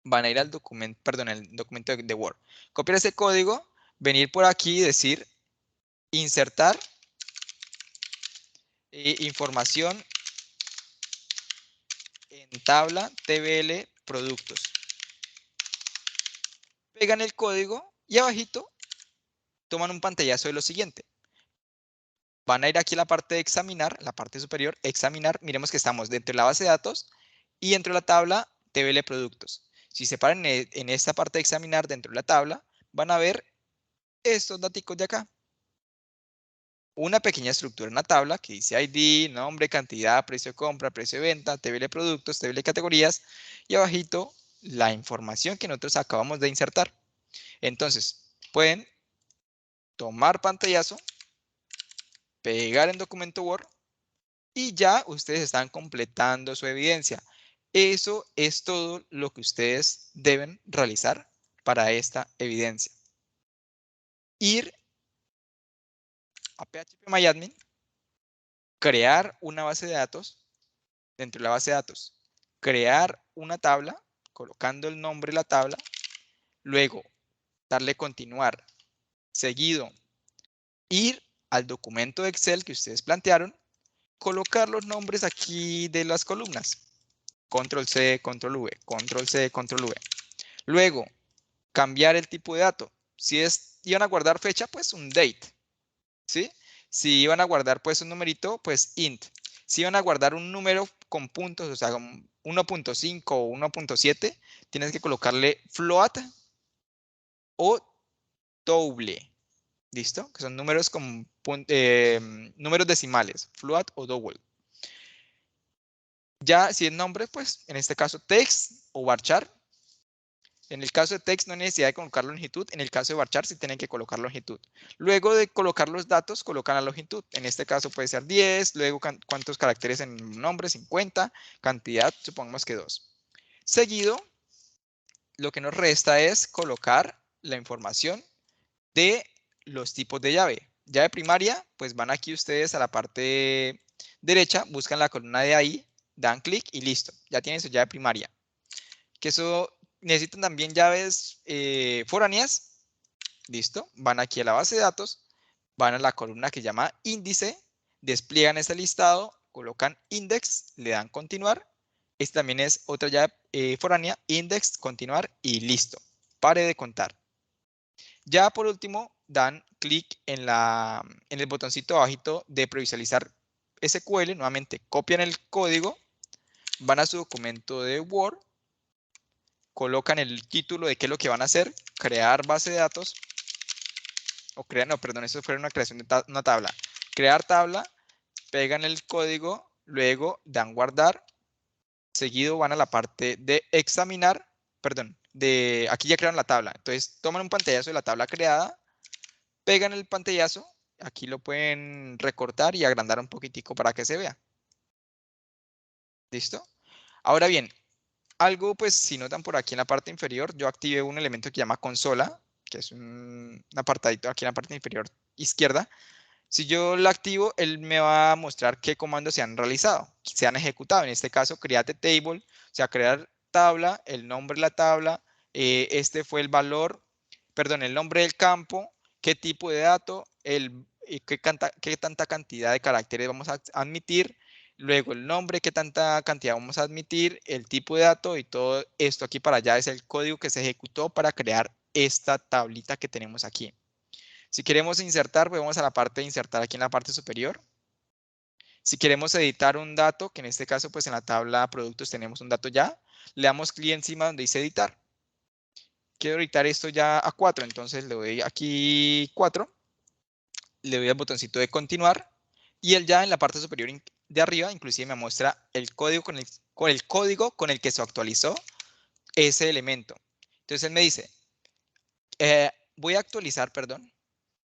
van a ir al documento, perdón, el documento de Word. Copiar ese código, venir por aquí y decir insertar información en tabla TBL productos. Pegan el código y abajito toman un pantallazo de lo siguiente. Van a ir aquí a la parte de examinar, la parte superior, examinar. Miremos que estamos dentro de la base de datos y dentro de la tabla TBL productos. Si se paran en esta parte de examinar dentro de la tabla, van a ver estos datos de acá. Una pequeña estructura en la tabla que dice ID, nombre, cantidad, precio de compra, precio de venta, TBL productos, TBL categorías y abajito la información que nosotros acabamos de insertar. Entonces, pueden tomar pantallazo, pegar en documento Word y ya ustedes están completando su evidencia. Eso es todo lo que ustedes deben realizar para esta evidencia. Ir a PHPMyAdmin, crear una base de datos. Dentro de la base de datos, crear una tabla, colocando el nombre de la tabla, luego darle continuar, seguido, ir al documento de Excel que ustedes plantearon, colocar los nombres aquí de las columnas, control C, control V, control C, control V. Luego, cambiar el tipo de dato. Si iban a guardar fecha, pues un date, ¿sí? Si iban a guardar pues un numerito, pues int. Si iban a guardar un número con puntos, o sea, 1.5 o 1.7, tienes que colocarle float o double. ¿Listo? Que son números con números decimales, float o double. Ya si es nombre, pues en este caso text o varchar. En el caso de text no hay necesidad de colocar longitud. En el caso de varchar sí tienen que colocar longitud. Luego de colocar los datos, colocan la longitud. En este caso puede ser 10. Luego cuántos caracteres en nombre, 50. Cantidad, supongamos que 2. Seguido, lo que nos resta es colocar la información de los tipos de llave. Llave primaria, pues van aquí ustedes a la parte derecha, buscan la columna de ahí, dan clic y listo. Ya tienen su llave primaria. Que eso... Necesitan también llaves foráneas. Listo. Van aquí a la base de datos. Van a la columna que se llama índice. Despliegan este listado. Colocan index. Le dan continuar. Esta también es otra llave foránea. Index, continuar y listo. Pare de contar. Ya por último, dan clic en el botoncito abajito de previsualizar SQL. Nuevamente copian el código. Van a su documento de Word. Colocan el título de qué es lo que van a hacer, crear base de datos, o crear, no, perdón, eso fue una creación de una tabla. Crear tabla, pegan el código, luego dan guardar, seguido van a la parte de examinar, perdón, aquí ya crearon la tabla. Entonces toman un pantallazo de la tabla creada, pegan el pantallazo, aquí lo pueden recortar y agrandar un poquitico para que se vea. ¿Listo? Ahora bien, algo, pues, si notan por aquí en la parte inferior, yo activé un elemento que se llama consola, que es un apartadito aquí en la parte inferior izquierda. Si yo lo activo, él me va a mostrar qué comandos se han realizado, se han ejecutado. En este caso, create table, o sea, crear tabla, el nombre de la tabla, este fue el valor, perdón, el nombre del campo, qué tipo de dato, qué tanta cantidad de caracteres vamos a admitir, luego el nombre, qué tanta cantidad vamos a admitir, el tipo de dato y todo esto aquí para allá es el código que se ejecutó para crear esta tablita que tenemos aquí. Si queremos insertar, pues vamos a la parte de insertar aquí en la parte superior. Si queremos editar un dato, que en este caso pues en la tabla productos tenemos un dato ya, le damos clic encima donde dice editar. Quiero editar esto ya a 4, entonces le doy aquí 4, le doy al botoncito de continuar y él ya en la parte superior de arriba inclusive me muestra el código con el que se actualizó ese elemento. Entonces él me dice, voy a actualizar, perdón,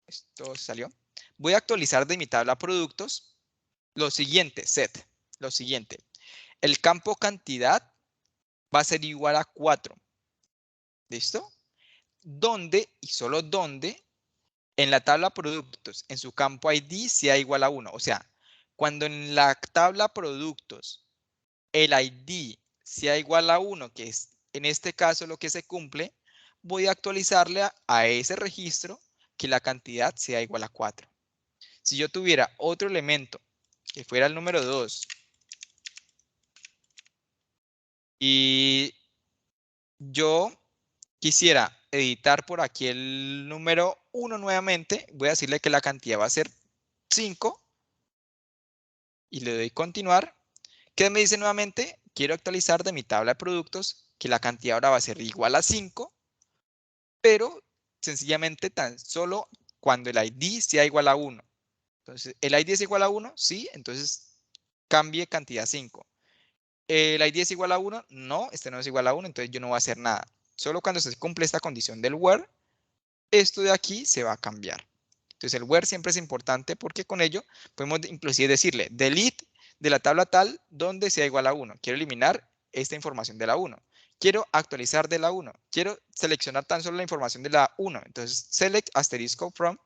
esto salió, voy a actualizar de mi tabla productos lo siguiente, set, lo siguiente, el campo cantidad va a ser igual a 4, ¿listo? Donde, y solo donde, en la tabla productos, en su campo ID sea igual a 1. O sea, cuando en la tabla productos el ID sea igual a 1, que es en este caso lo que se cumple, voy a actualizarle a ese registro que la cantidad sea igual a 4. Si yo tuviera otro elemento que fuera el número 2 y yo quisiera editar por aquí el número 1 nuevamente, voy a decirle que la cantidad va a ser 5 y le doy continuar. ¿Qué me dice nuevamente? Quiero actualizar de mi tabla de productos que la cantidad ahora va a ser igual a 5, pero sencillamente tan solo cuando el ID sea igual a 1. Entonces, ¿el ID es igual a 1? Sí, entonces cambie cantidad 5. ¿El ID es igual a 1? No, este no es igual a 1, entonces yo no voy a hacer nada. Solo cuando se cumple esta condición del where, esto de aquí se va a cambiar. Entonces el where siempre es importante porque con ello podemos inclusive decirle delete de la tabla tal donde sea igual a 1. Quiero eliminar esta información de la 1. Quiero actualizar de la 1. Quiero seleccionar tan solo la información de la 1. Entonces select asterisco from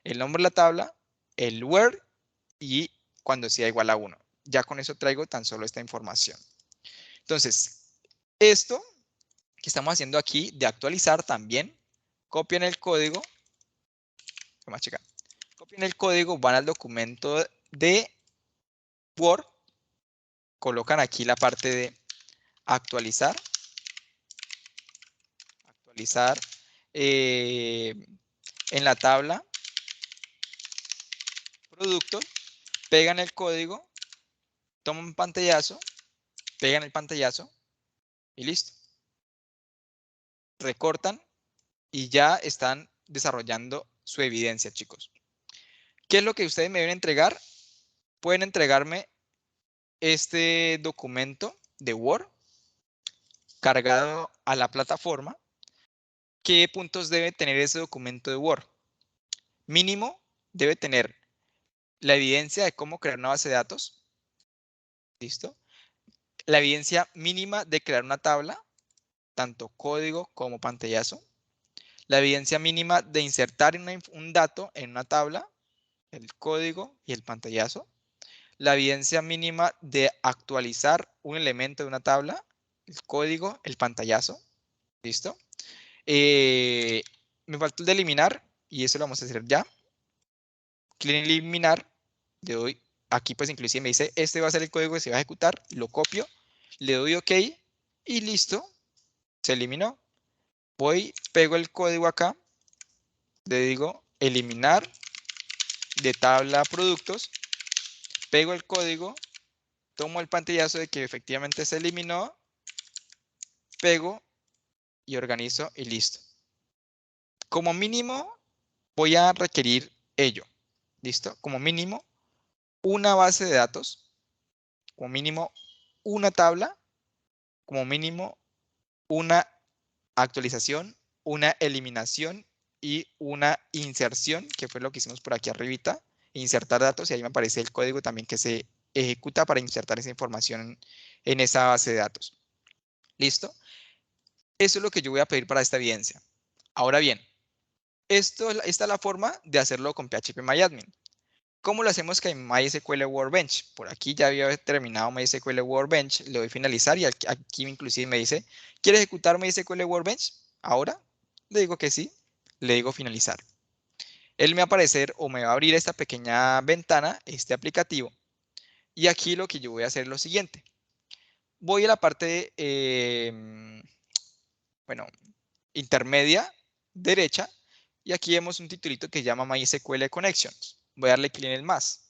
el nombre de la tabla, el where y cuando sea igual a 1. Ya con eso traigo tan solo esta información. Entonces, esto que estamos haciendo aquí de actualizar también, copian el código, vamos a checar, copian el código, van al documento de Word, colocan aquí la parte de actualizar, en la tabla productos, pegan el código, toman un pantallazo, pegan el pantallazo y listo. Recortan y ya están desarrollando su evidencia, chicos. ¿Qué es lo que ustedes me deben entregar? Pueden entregarme este documento de Word cargado a la plataforma. ¿Qué puntos debe tener ese documento de Word? Mínimo, debe tener la evidencia de cómo crear una base de datos. ¿Listo? La evidencia mínima de crear una tabla, tanto código como pantallazo. La evidencia mínima de insertar un dato en una tabla, el código y el pantallazo. La evidencia mínima de actualizar un elemento de una tabla, el código, el pantallazo. ¿Listo? Me faltó el de eliminar y eso lo vamos a hacer ya. Clic en eliminar, le doy, aquí pues inclusive me dice, este va a ser el código que se va a ejecutar, lo copio, le doy OK y listo, se eliminó. Voy, pego el código acá, le digo eliminar de tabla productos, pego el código, tomo el pantallazo de que efectivamente se eliminó, pego y organizo y listo. Como mínimo voy a requerir ello. ¿Listo? Como mínimo una base de datos, como mínimo una tabla, como mínimo una actualización, una eliminación y una inserción, que fue lo que hicimos por aquí arribita, insertar datos y ahí me aparece el código también que se ejecuta para insertar esa información en esa base de datos. ¿Listo? Eso es lo que yo voy a pedir para esta evidencia. Ahora bien, esta es la forma de hacerlo con PHP-MyAdmin. ¿Cómo lo hacemos con MySQL Workbench? Por aquí ya había terminado MySQL Workbench, le doy finalizar y aquí inclusive me dice, ¿quiere ejecutar MySQL Workbench? Ahora le digo que sí, le digo finalizar. Él me va a aparecer o me va a abrir esta pequeña ventana, este aplicativo. Y aquí lo que yo voy a hacer es lo siguiente. Voy a la parte, bueno, intermedia derecha y aquí vemos un titulito que se llama MySQL Connections. Voy a darle clic en el más.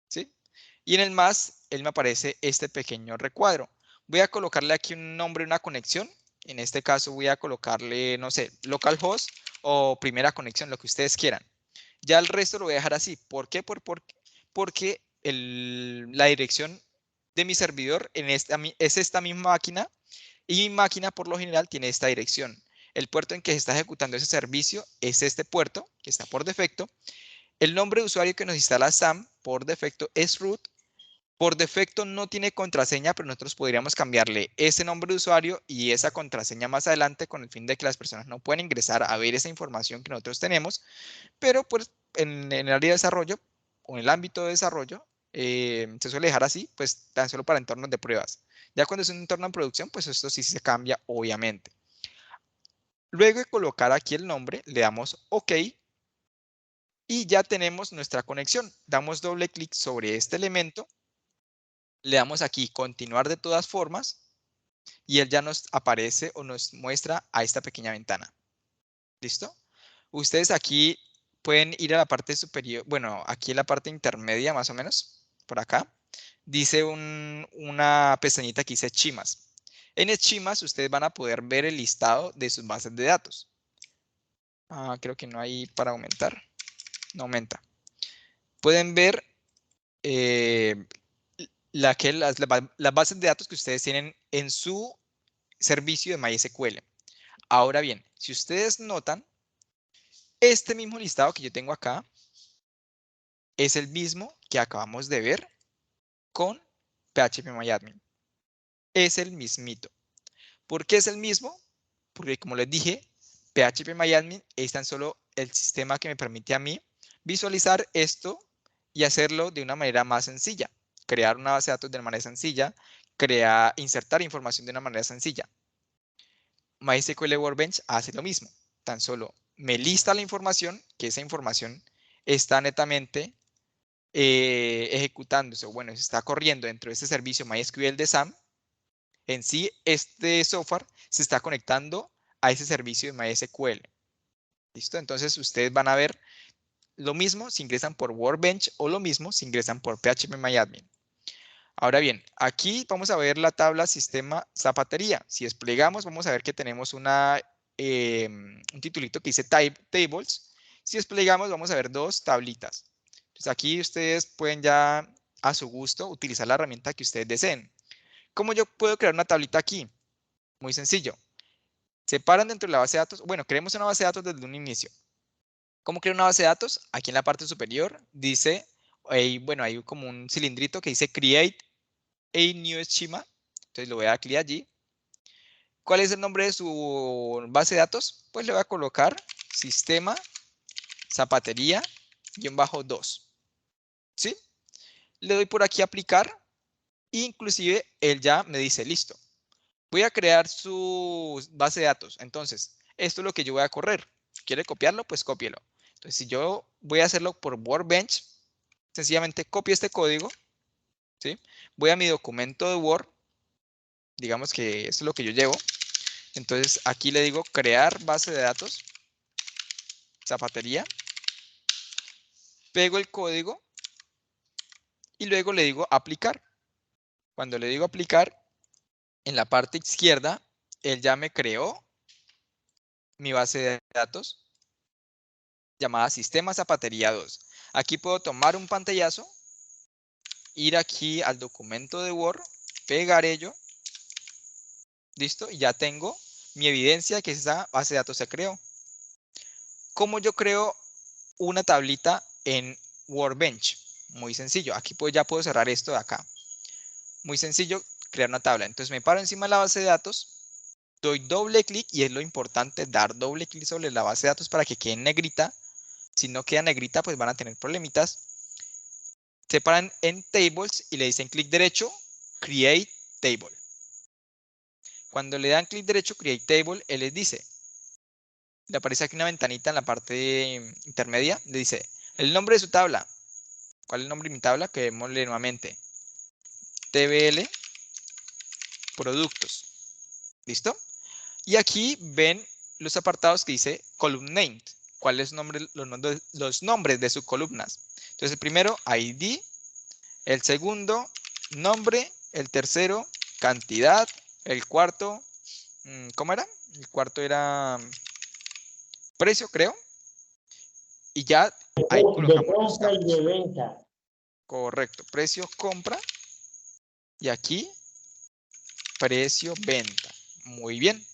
¿Sí? Y en el más, él me aparece este pequeño recuadro. Voy a colocarle aquí un nombre, una conexión. En este caso voy a colocarle, no sé, localhost o primera conexión, lo que ustedes quieran. Ya el resto lo voy a dejar así. ¿Por qué? Porque la dirección de mi servidor es esta misma máquina y mi máquina por lo general tiene esta dirección. El puerto en que se está ejecutando ese servicio es este puerto que está por defecto. El nombre de usuario que nos instala SAM por defecto es root. Por defecto no tiene contraseña, pero nosotros podríamos cambiarle ese nombre de usuario y esa contraseña más adelante con el fin de que las personas no puedan ingresar a ver esa información que nosotros tenemos. Pero pues en el área de desarrollo o en el ámbito de desarrollo se suele dejar así, pues tan solo para entornos de pruebas. Ya cuando es un entorno en producción, pues esto sí se cambia, obviamente. Luego de colocar aquí el nombre, le damos OK y ya tenemos nuestra conexión. Damos doble clic sobre este elemento, le damos aquí continuar de todas formas y él ya nos aparece o nos muestra a esta pequeña ventana. ¿Listo? Ustedes aquí pueden ir a la parte superior, bueno, aquí en la parte intermedia más o menos, por acá, dice una pestañita que dice Chimas. En Chimas ustedes van a poder ver el listado de sus bases de datos. Creo que no hay para aumentar. No aumenta. Pueden ver las bases de datos que ustedes tienen en su servicio de MySQL. Ahora bien, si ustedes notan, este mismo listado que yo tengo acá es el mismo que acabamos de ver con PHPMyAdmin. Es el mismito. ¿Por qué es el mismo? Porque como les dije, PHPMyAdmin es tan solo el sistema que me permite a mí visualizar esto y hacerlo de una manera más sencilla. Crear una base de datos de una manera sencilla, insertar información de una manera sencilla. MySQL Workbench hace lo mismo. Tan solo me lista la información, que esa información está netamente ejecutándose, o bueno, se está corriendo dentro de este servicio MySQL de SAM. En sí, este software se está conectando a ese servicio de MySQL. ¿Listo? Entonces, ustedes van a ver lo mismo si ingresan por Workbench o lo mismo si ingresan por PHPMyAdmin. Ahora bien, aquí vamos a ver la tabla sistema zapatería. Si desplegamos, vamos a ver que tenemos un titulito que dice Tables. Si desplegamos, vamos a ver dos tablitas. Entonces, aquí ustedes pueden ya a su gusto utilizar la herramienta que ustedes deseen. ¿Cómo yo puedo crear una tablita aquí? Muy sencillo. Separan dentro de la base de datos. Bueno, creemos una base de datos desde un inicio. ¿Cómo creo una base de datos? Aquí en la parte superior dice, bueno, hay como un cilindrito que dice Create a New Schema. Entonces lo voy a dar clic allí. ¿Cuál es el nombre de su base de datos? Pues le voy a colocar sistema zapatería-2. ¿Sí? Le doy por aquí aplicar. Inclusive él ya me dice, listo. Voy a crear su base de datos. Entonces, esto es lo que yo voy a correr. ¿Quiere copiarlo? Pues cópielo. Entonces, si yo voy a hacerlo por Workbench, sencillamente copio este código. ¿Sí? Voy a mi documento de Word. Digamos que esto es lo que yo llevo. Entonces, aquí le digo crear base de datos. Zapatería. Pego el código. Y luego le digo aplicar. Cuando le digo aplicar, en la parte izquierda, él ya me creó mi base de datos llamada Sistema Zapatería 2. Aquí puedo tomar un pantallazo, ir aquí al documento de Word, pegar ello, listo, y ya tengo mi evidencia de que esa base de datos se creó. ¿Cómo yo creo una tablita en Workbench? Muy sencillo, aquí ya puedo cerrar esto de acá. Muy sencillo, crear una tabla. Entonces me paro encima de la base de datos, doy doble clic y es lo importante, dar doble clic sobre la base de datos para que quede en negrita. Si no queda negrita, pues van a tener problemitas. Se paran en Tables y le dicen clic derecho, Create Table. Cuando le dan clic derecho, Create Table, él les dice, le aparece aquí una ventanita en la parte intermedia, le dice el nombre de su tabla. ¿Cuál es el nombre de mi tabla? Que démosle nuevamente. TBL Productos. ¿Listo? Y aquí ven los apartados que dice Column Named. ¿Cuáles son los nombres de sus columnas? Entonces, el primero, ID. El segundo, nombre. El tercero, cantidad. El cuarto, ¿cómo era? El cuarto era precio, creo. Y ya ahí colocamos de compra y de venta. Correcto, precio, compra. Y aquí, precio, venta. Muy bien.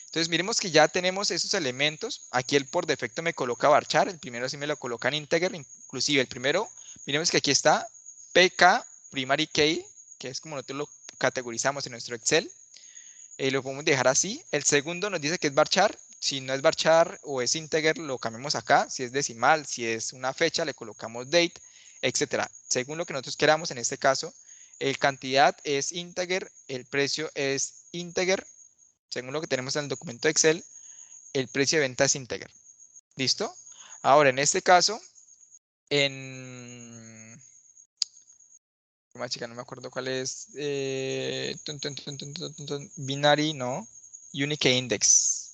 Entonces, miremos que ya tenemos esos elementos. Aquí él por defecto me coloca varchar. El primero sí me lo coloca en integer. Inclusive el primero, miremos que aquí está PK primary key, que es como nosotros lo categorizamos en nuestro Excel. Lo podemos dejar así. El segundo nos dice que es varchar. Si no es varchar o es integer, lo cambiamos acá. Si es decimal, si es una fecha, le colocamos date. etcétera. Según lo que nosotros queramos, en este caso, el cantidad es integer, el precio es integer. Según lo que tenemos en el documento de Excel, el precio de venta es integer. ¿Listo? Ahora, en este caso, chica, no me acuerdo cuál es. Binary, no. Unique Index.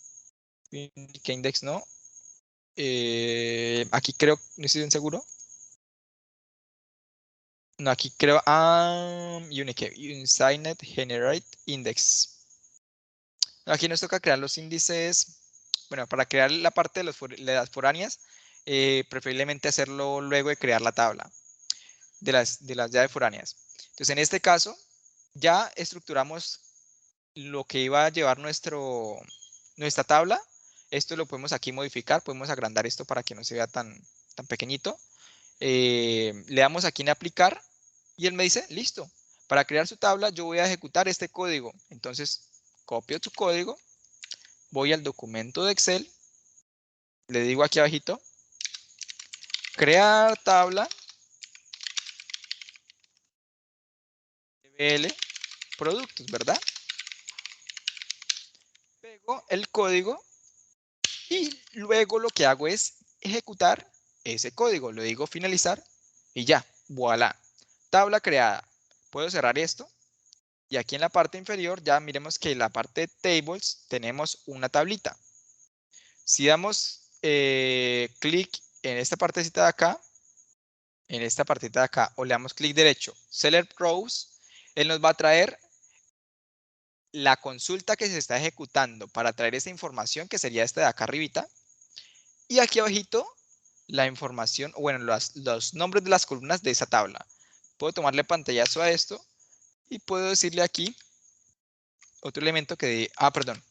Unique Index, no. Aquí creo, no estoy bien seguro. No, aquí creo. Unique. Unsigned Generate Index. Aquí nos toca crear los índices. Bueno, para crear la parte de las foráneas, preferiblemente hacerlo luego de crear la tabla de las llaves foráneas. Entonces, en este caso, ya estructuramos lo que iba a llevar nuestra tabla. Esto lo podemos aquí modificar, podemos agrandar esto para que no se vea tan pequeñito. Le damos aquí en aplicar y él me dice, listo, para crear su tabla yo voy a ejecutar este código. Entonces, copio su código, voy al documento de Excel, le digo aquí abajito, crear tabla, TBL, productos, ¿verdad? Pego el código y luego lo que hago es ejecutar ese código. Le digo finalizar y ya, voilà. Tabla creada. Puedo cerrar esto. Y aquí en la parte inferior ya miremos que en la parte de tables tenemos una tablita. Si damos clic en esta partecita de acá, o le damos clic derecho, Select Rows, él nos va a traer la consulta que se está ejecutando para traer esa información, que sería esta de acá arribita. Y aquí abajito, la información, bueno, los nombres de las columnas de esa tabla. Puedo tomarle pantallazo a esto y puedo decirle aquí otro elemento que, perdón,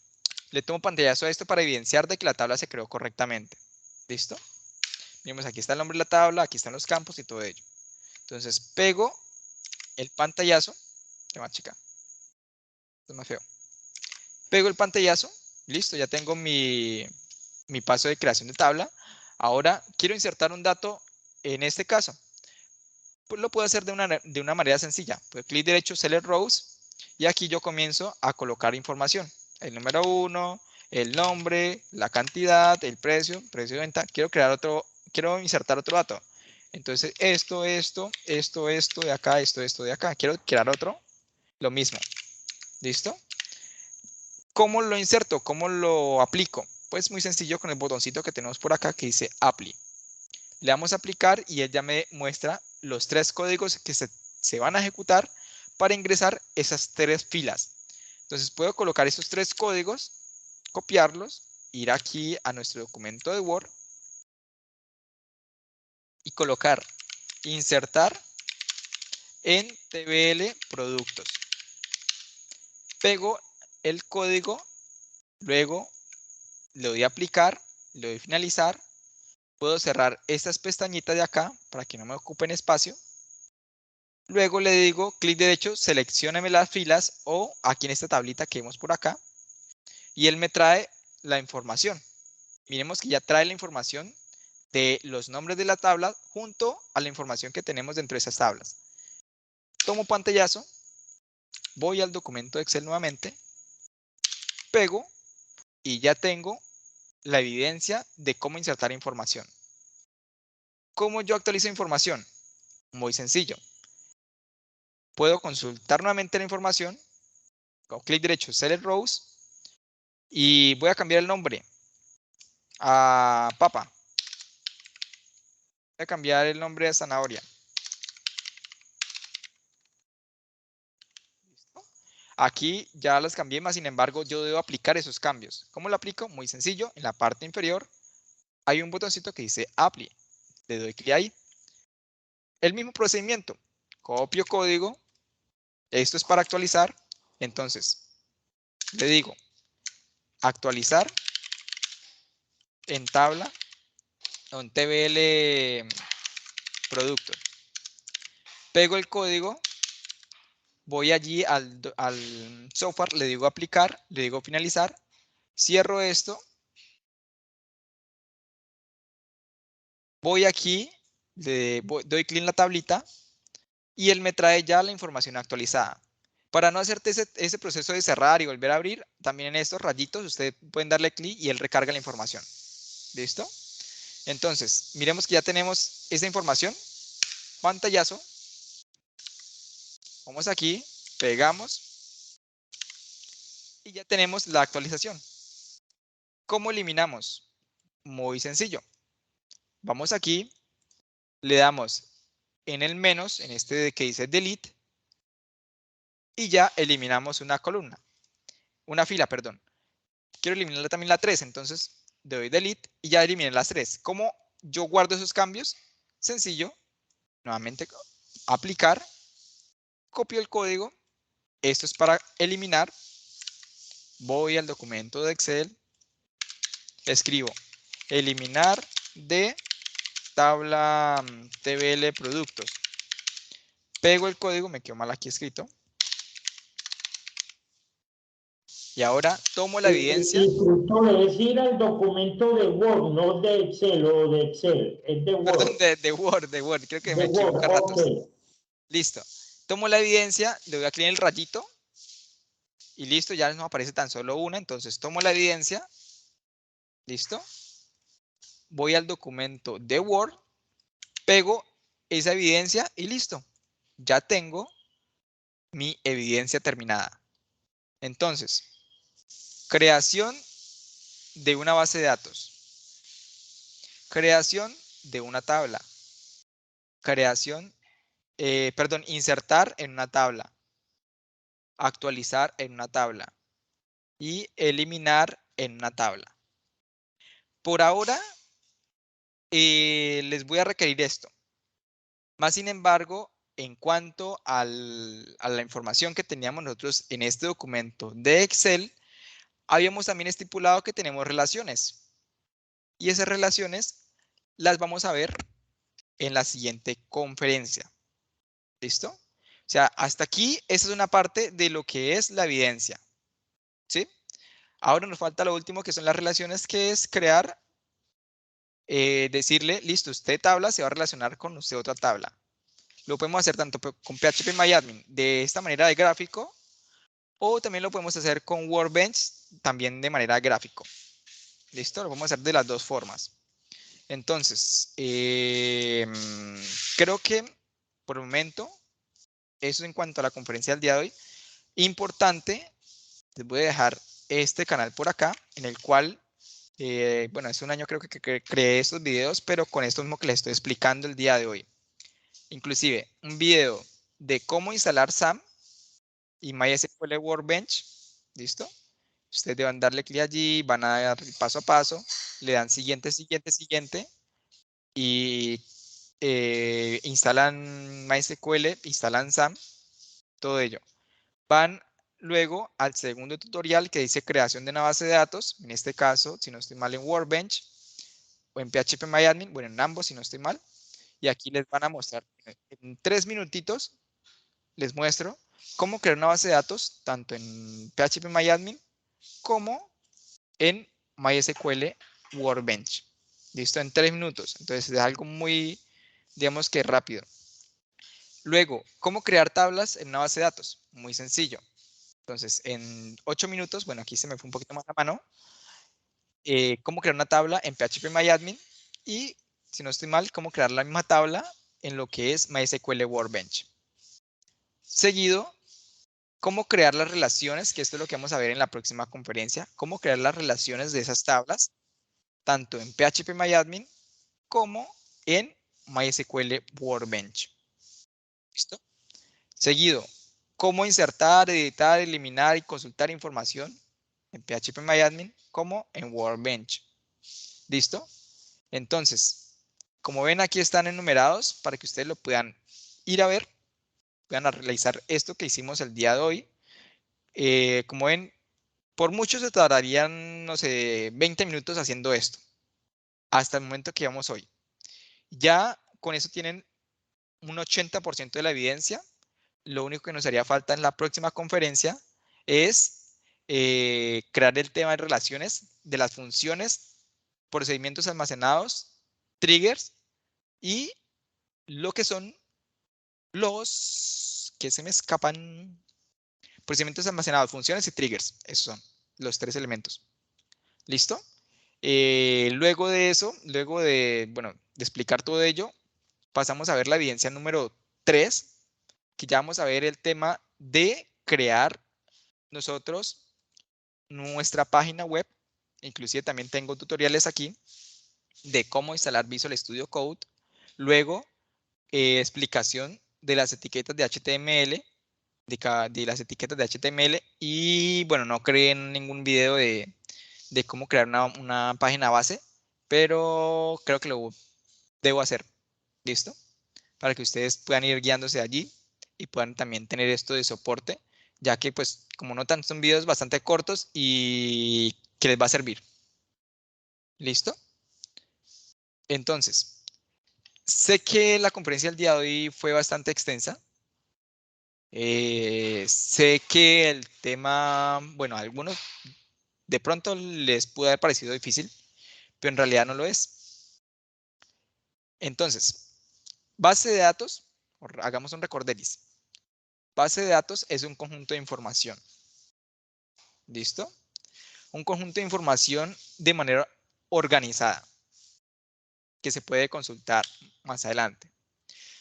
le tomo pantallazo a esto para evidenciar de que la tabla se creó correctamente. ¿Listo? Vemos, aquí está el nombre de la tabla, aquí están los campos y todo ello. Entonces pego el pantallazo. ¿Qué más, chica? Esto es más feo. Pego el pantallazo. Listo, ya tengo mi paso de creación de tabla. Ahora quiero insertar un dato en este caso. Pues lo puedo hacer de una manera sencilla. Pues clic derecho, Select Rows. Y aquí yo comienzo a colocar información. El número 1, el nombre, la cantidad, el precio de venta. Quiero insertar otro dato. Entonces, esto de acá, esto de acá. Quiero crear otro. Lo mismo. ¿Listo? ¿Cómo lo inserto? ¿Cómo lo aplico? Pues muy sencillo con el botoncito que tenemos por acá que dice Apply. Le damos a aplicar y él ya me muestra los 3 códigos que se van a ejecutar para ingresar esas 3 filas. Entonces puedo colocar esos 3 códigos, copiarlos, ir aquí a nuestro documento de Word y colocar insertar en TBL productos. Pego el código, luego le doy a aplicar, le doy a finalizar. Puedo cerrar estas pestañitas de acá para que no me ocupen espacio. Luego le digo clic derecho, seleccióneme las filas o aquí en esta tablita que vemos por acá. Y él me trae la información. Miremos que ya trae la información de los nombres de la tabla junto a la información que tenemos dentro de esas tablas. Tomo pantallazo, voy al documento de Excel nuevamente, pego y ya tengo la evidencia de cómo insertar información. ¿Cómo yo actualizo información? Muy sencillo. Puedo consultar nuevamente la información, con clic derecho, Select Rows, y voy a cambiar el nombre a papa. Voy a cambiar el nombre a zanahoria. ¿Listo? Aquí ya las cambié, más sin embargo, yo debo aplicar esos cambios. ¿Cómo lo aplico? Muy sencillo. En la parte inferior hay un botoncito que dice Apply. Le doy clic ahí. El mismo procedimiento. Copio código. Esto es para actualizar. Entonces, le digo actualizar en tabla o en TBL productos. Pego el código, voy allí al software, le digo aplicar, le digo finalizar, cierro esto, voy aquí, doy clic en la tablita y él me trae ya la información actualizada. Para no hacerte ese proceso de cerrar y volver a abrir, también en estos rayitos ustedes pueden darle clic y él recarga la información. ¿Listo? Entonces, miremos que ya tenemos esa información. Pantallazo. Vamos aquí, pegamos y ya tenemos la actualización. ¿Cómo eliminamos? Muy sencillo. Vamos aquí, le damos en el menos, en este que dice delete, y ya eliminamos una columna, una fila, perdón. Quiero eliminar también la 3, entonces le doy delete y ya eliminé las 3. ¿Cómo yo guardo esos cambios? Sencillo, nuevamente aplicar, copio el código, esto es para eliminar, voy al documento de Excel, escribo eliminar de tabla TBL productos, pego el código, me quedó mal aquí escrito, y ahora tomo la evidencia. Instructor, es ir al documento de Word, no de Excel o de Excel, es de Word. Perdón, de Word, creo que me equivoco a ratos. Okay. Listo, tomo la evidencia, le doy a clic en el rayito, y listo, ya nos aparece tan solo una, entonces tomo la evidencia, listo, voy al documento de Word, pego esa evidencia y listo, ya tengo mi evidencia terminada. Entonces, creación de una base de datos, creación de una tabla, insertar en una tabla, actualizar en una tabla y eliminar en una tabla. Por ahora, les voy a requerir esto. Más sin embargo, en cuanto a la información que teníamos nosotros en este documento de Excel, habíamos también estipulado que tenemos relaciones. Y esas relaciones las vamos a ver en la siguiente conferencia. ¿Listo? O sea, hasta aquí, esa es una parte de lo que es la evidencia. ¿Sí? Ahora nos falta lo último, que son las relaciones, que es crear, decirle, listo, usted tabla se va a relacionar con usted otra tabla. Lo podemos hacer tanto con PHPMyAdmin de esta manera de gráfico, o también lo podemos hacer con Workbench también de manera gráfico. ¿Listo? Lo podemos hacer de las dos formas. Entonces, creo que por el momento, eso en cuanto a la conferencia del día de hoy. Importante, les voy a dejar este canal por acá, en el cual, bueno, hace un año creo que creé estos videos, pero con esto mismo que les estoy explicando el día de hoy. Inclusive, un video de cómo instalar SAM y MySQL Workbench. ¿Listo? Ustedes deben darle clic allí, van a dar paso a paso, le dan siguiente, siguiente, siguiente y instalan MySQL, instalan SAM, todo ello. Van luego al segundo tutorial que dice creación de una base de datos, en este caso, si no estoy mal, en Workbench o en PHPMyAdmin, bueno, en ambos si no estoy mal, y aquí les van a mostrar en 3 minutitos, les muestro cómo crear una base de datos tanto en PHPMyAdmin como en MySQL Workbench. Listo, en 3 minutos. Entonces es algo muy, digamos que rápido. Luego, ¿cómo crear tablas en una base de datos? Muy sencillo. Entonces, en 8 minutos, bueno, aquí se me fue un poquito más la mano, cómo crear una tabla en PHPMyAdmin y, si no estoy mal, cómo crear la misma tabla en lo que es MySQL Workbench. Seguido, cómo crear las relaciones, que esto es lo que vamos a ver en la próxima conferencia, cómo crear las relaciones de esas tablas, tanto en PHPMyAdmin como en MySQL Workbench. ¿Listo? Seguido, cómo insertar, editar, eliminar y consultar información en PHPMyAdmin como en Workbench. ¿Listo? Entonces, como ven, aquí están enumerados para que ustedes lo puedan ir a ver, puedan realizar esto que hicimos el día de hoy. Como ven, por mucho se tardarían, no sé, 20 minutos haciendo esto, hasta el momento que vamos hoy. Ya con eso tienen un 80% de la evidencia. Lo único que nos haría falta en la próxima conferencia es crear el tema de relaciones de las funciones, procedimientos almacenados, triggers y lo que son los que se me escapan. Procedimientos almacenados, funciones y triggers. Esos son los 3 elementos. ¿Listo? Luego de eso, luego de explicar todo ello, pasamos a ver la evidencia número 3, que ya vamos a ver el tema de crear nosotros nuestra página web. Inclusive también tengo tutoriales aquí de cómo instalar Visual Studio Code. Luego, explicación de las etiquetas de HTML, de las etiquetas de HTML. Y bueno, no creé ningún video de cómo crear una página base, pero creo que lo debo hacer. ¿Listo? Para que ustedes puedan ir guiándose allí y puedan también tener esto de soporte, ya que pues como notan son videos bastante cortos y que les va a servir. ¿Listo? Entonces, sé que la conferencia del día de hoy fue bastante extensa. Sé que el tema, bueno, a algunos de pronto les pudo haber parecido difícil, pero en realidad no lo es. Entonces, base de datos, hagamos un recorderis. Base de datos es un conjunto de información. ¿Listo? Un conjunto de información de manera organizada que se puede consultar más adelante.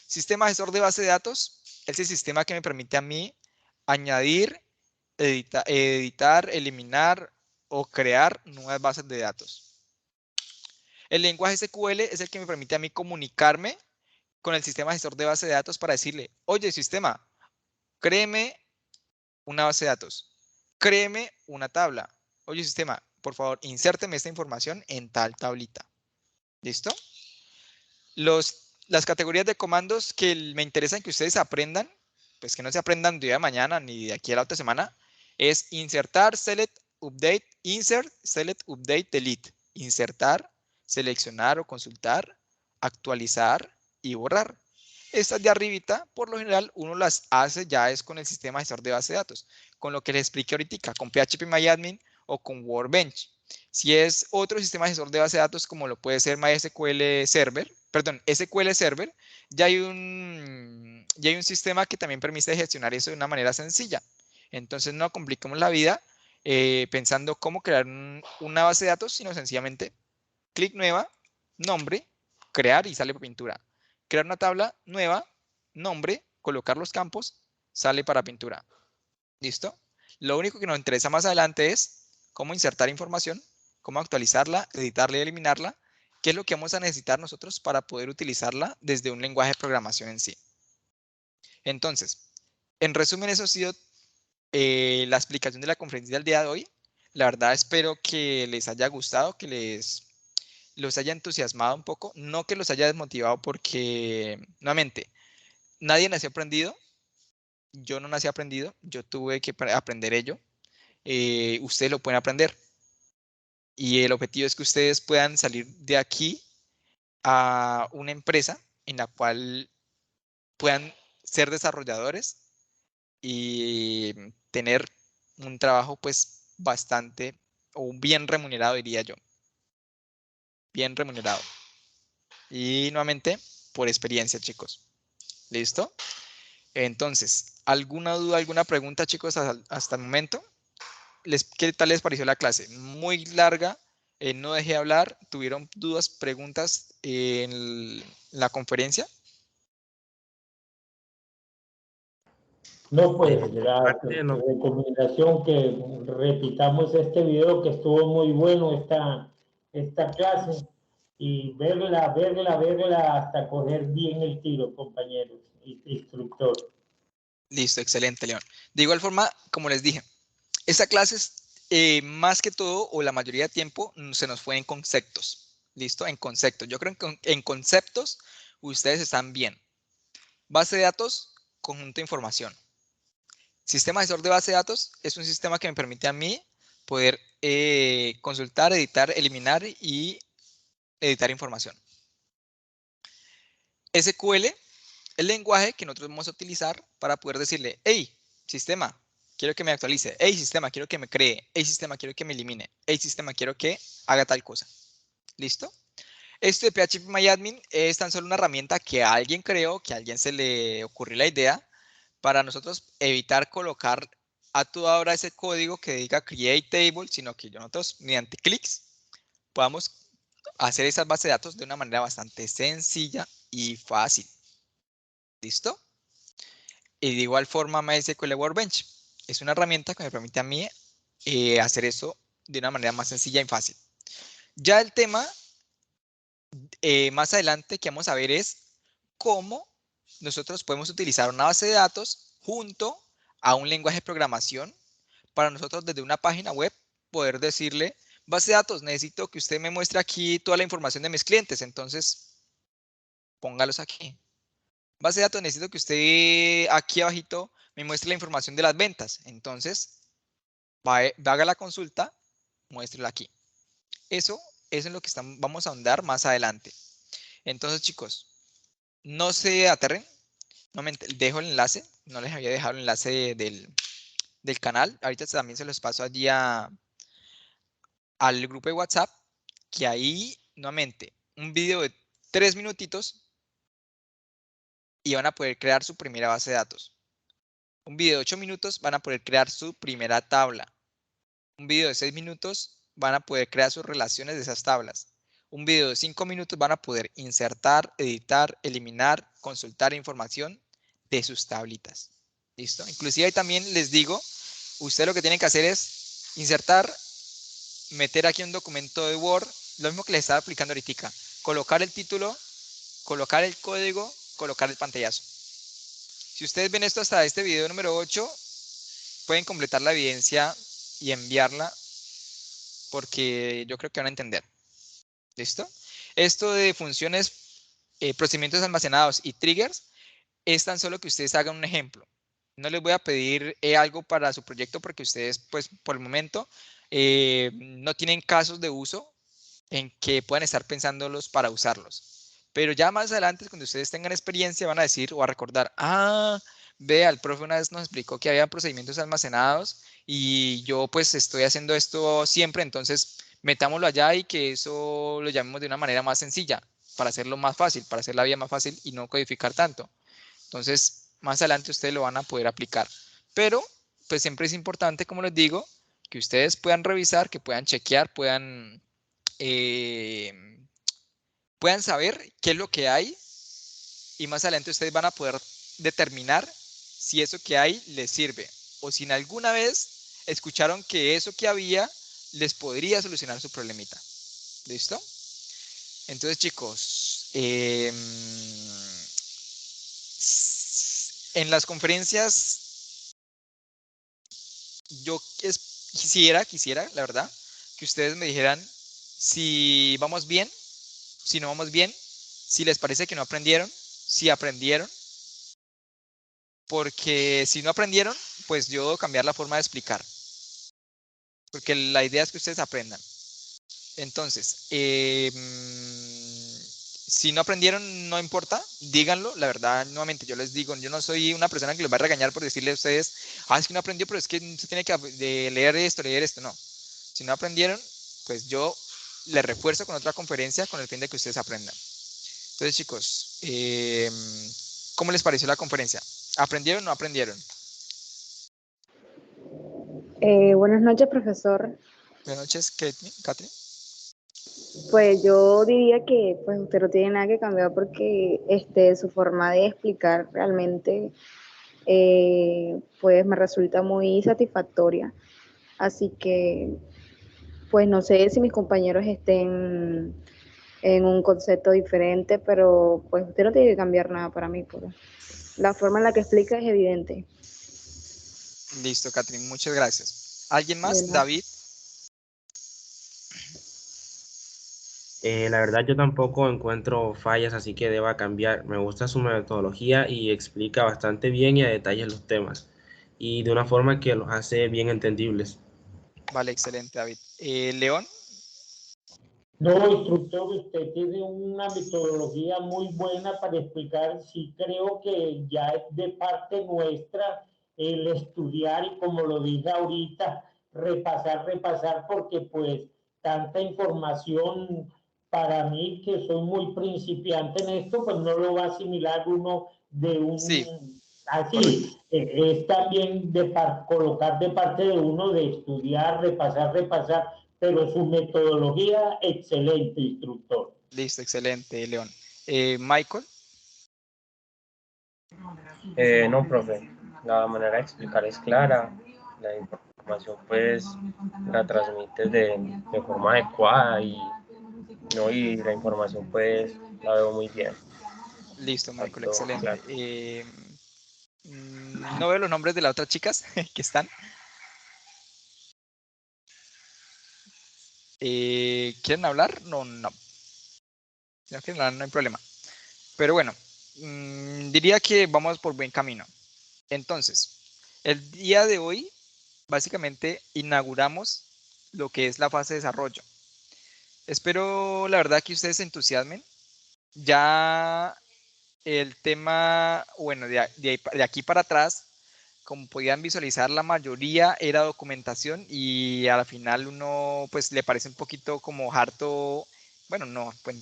Sistema gestor de base de datos es el sistema que me permite a mí añadir, editar, eliminar o crear nuevas bases de datos. El lenguaje SQL es el que me permite a mí comunicarme con el sistema gestor de base de datos para decirle, oye, sistema, créeme una base de datos, créeme una tabla. Oye, sistema, por favor, insérteme esta información en tal tablita. ¿Listo? Las categorías de comandos que me interesan que ustedes aprendan, pues que no se aprendan de día de mañana ni de aquí a la otra semana, es insertar, select, update, insert, select, update, delete. Insertar, seleccionar o consultar, actualizar y borrar. Estas de arribita, por lo general, uno las hace ya es con el sistema gestor de base de datos, con lo que les expliqué ahorita, con PHPMyAdmin o con Workbench. Si es otro sistema gestor de base de datos, como lo puede ser MySQL Server, perdón, SQL Server, ya hay un sistema que también permite gestionar eso de una manera sencilla. Entonces no compliquemos la vida pensando cómo crear una base de datos, sino sencillamente clic nueva, nombre, crear y sale para pintura. Crear una tabla nueva, nombre, colocar los campos, sale para pintura. ¿Listo? Lo único que nos interesa más adelante es cómo insertar información, cómo actualizarla, editarla y eliminarla, qué es lo que vamos a necesitar nosotros para poder utilizarla desde un lenguaje de programación en sí. Entonces, en resumen, eso ha sido la explicación de la conferencia del día de hoy. La verdad espero que les haya gustado, que los haya entusiasmado un poco, no que los haya desmotivado porque, nuevamente, nadie nació aprendido. Yo no nací aprendido, yo tuve que aprender ello. Ustedes lo pueden aprender. Y el objetivo es que ustedes puedan salir de aquí a una empresa en la cual puedan ser desarrolladores y tener un trabajo pues bastante o bien remunerado, diría yo. Bien remunerado. Y nuevamente, por experiencia, chicos. ¿Listo? Entonces, ¿alguna duda, alguna pregunta, chicos, hasta el momento? ¿Qué tal les pareció la clase? Muy larga, no dejé hablar. ¿Tuvieron dudas, preguntas en la conferencia? No, pues la Parte no. recomendación que repitamos este video que estuvo muy bueno esta clase y verla hasta coger bien el tiro, compañeros y instructor. Listo, excelente, León. De igual forma, como les dije, esta clase es más que todo o la mayoría de tiempo se nos fue en conceptos. ¿Listo? En conceptos. Yo creo que en conceptos ustedes están bien. Base de datos, conjunto de información. Sistema gestor de base de datos es un sistema que me permite a mí poder consultar, editar, eliminar y editar información. SQL, el lenguaje que nosotros vamos a utilizar para poder decirle, hey, sistema, quiero que me actualice. Hey, sistema, quiero que me cree. Hey, sistema, quiero que me elimine. Hey, sistema, quiero que haga tal cosa. ¿Listo? Esto de PHPMyAdmin es tan solo una herramienta que alguien creó, que a alguien se le ocurrió la idea para nosotros evitar colocar a toda hora ese código que diga create table, sino que nosotros mediante clics podamos hacer esas bases de datos de una manera bastante sencilla y fácil. ¿Listo? Y de igual forma MySQL Workbench es una herramienta que me permite a mí hacer eso de una manera más sencilla y fácil. Ya el tema más adelante que vamos a ver es cómo nosotros podemos utilizar una base de datos junto a un lenguaje de programación para nosotros desde una página web poder decirle, base de datos, necesito que usted me muestre aquí toda la información de mis clientes, entonces póngalos aquí. Base de datos, necesito que usted aquí abajito me muestre la información de las ventas, entonces haga la consulta, muéstrela aquí. Eso es en lo que vamos a ahondar más adelante. Entonces, chicos, no se aterren. No me dejo el enlace. No les había dejado el enlace del canal. Ahorita también se los paso allí al grupo de WhatsApp. Que ahí, nuevamente, un video de 3 minutitos y van a poder crear su primera base de datos. Un video de 8 minutos van a poder crear su primera tabla. Un video de 6 minutos van a poder crear sus relaciones de esas tablas. Un video de 5 minutos van a poder insertar, editar, eliminar, consultar información de sus tablitas. ¿Listo? Inclusive ahí también les digo, usted lo que tienen que hacer es insertar, meter aquí un documento de Word, lo mismo que les estaba aplicando ahorita, colocar el título, colocar el código, colocar el pantallazo. Si ustedes ven esto hasta este video número 8, pueden completar la evidencia y enviarla porque yo creo que van a entender. ¿Listo? Esto de funciones, procedimientos almacenados y triggers es tan solo que ustedes hagan un ejemplo. No les voy a pedir algo para su proyecto porque ustedes, pues, por el momento no tienen casos de uso en que puedan estar pensándolos para usarlos. Pero ya más adelante, cuando ustedes tengan experiencia, van a decir o a recordar, vea, el profe una vez nos explicó que había procedimientos almacenados y yo pues estoy haciendo esto siempre, entonces metámoslo allá y que eso lo llamemos de una manera más sencilla, para hacerlo más fácil, para hacer la vida más fácil y no codificar tanto. Entonces, más adelante ustedes lo van a poder aplicar. Pero, pues siempre es importante, como les digo, que ustedes puedan revisar, que puedan chequear, puedan saber qué es lo que hay y más adelante ustedes van a poder determinar si eso que hay les sirve o si en alguna vez escucharon que eso que había les podría solucionar su problemita. ¿Listo? Entonces, chicos, en las conferencias yo quisiera, la verdad, que ustedes me dijeran si vamos bien, si no vamos bien, si les parece que no aprendieron, si aprendieron, porque si no aprendieron, pues yo debo cambiar la forma de explicar, porque la idea es que ustedes aprendan. Entonces, si no aprendieron, no importa, díganlo, la verdad, nuevamente, yo les digo, yo no soy una persona que los va a regañar por decirle a ustedes, es que no aprendió, pero es que se tiene que leer esto, no. Si no aprendieron, pues yo les refuerzo con otra conferencia con el fin de que ustedes aprendan. Entonces, chicos, ¿cómo les pareció la conferencia? ¿Aprendieron o no aprendieron? Buenas noches, profesor. Buenas noches, Catherine. Pues yo diría que pues usted no tiene nada que cambiar porque su forma de explicar realmente pues me resulta muy satisfactoria. Así que pues no sé si mis compañeros estén en un concepto diferente, pero pues usted no tiene que cambiar nada para mí, porque la forma en la que explica es evidente. Listo, Catherine, muchas gracias. ¿Alguien más? Bueno. David. La verdad yo tampoco encuentro fallas, así que deba cambiar. Me gusta su metodología y explica bastante bien y a detalle los temas y de una forma que los hace bien entendibles. Vale, excelente, David. León. No, instructor, usted tiene una metodología muy buena para explicar. Sí, creo que ya es de parte nuestra el estudiar y, como lo dije ahorita, repasar, porque pues tanta información para mí, que soy muy principiante en esto, pues no lo va a asimilar uno de Sí, un... correcto. Así, es también colocar de parte de uno de estudiar, repasar, pero su metodología, excelente, instructor. Listo, excelente, León. Michael, No, profe, la manera de explicar es clara, la información pues la transmites de forma adecuada y, no, y la información pues la veo muy bien, listo, Michael, tanto excelente. claro. No veo los nombres de las otras chicas que están. ¿Quieren hablar? No, no. Si no quieren hablar, no hay problema. Pero bueno, diría que vamos por buen camino. Entonces, el día de hoy, básicamente, inauguramos lo que es la fase de desarrollo. Espero, la verdad, que ustedes se entusiasmen. Ya el tema, bueno, de aquí para atrás, como podían visualizar, la mayoría era documentación y al final uno pues le parece un poquito como harto, bueno, no, pues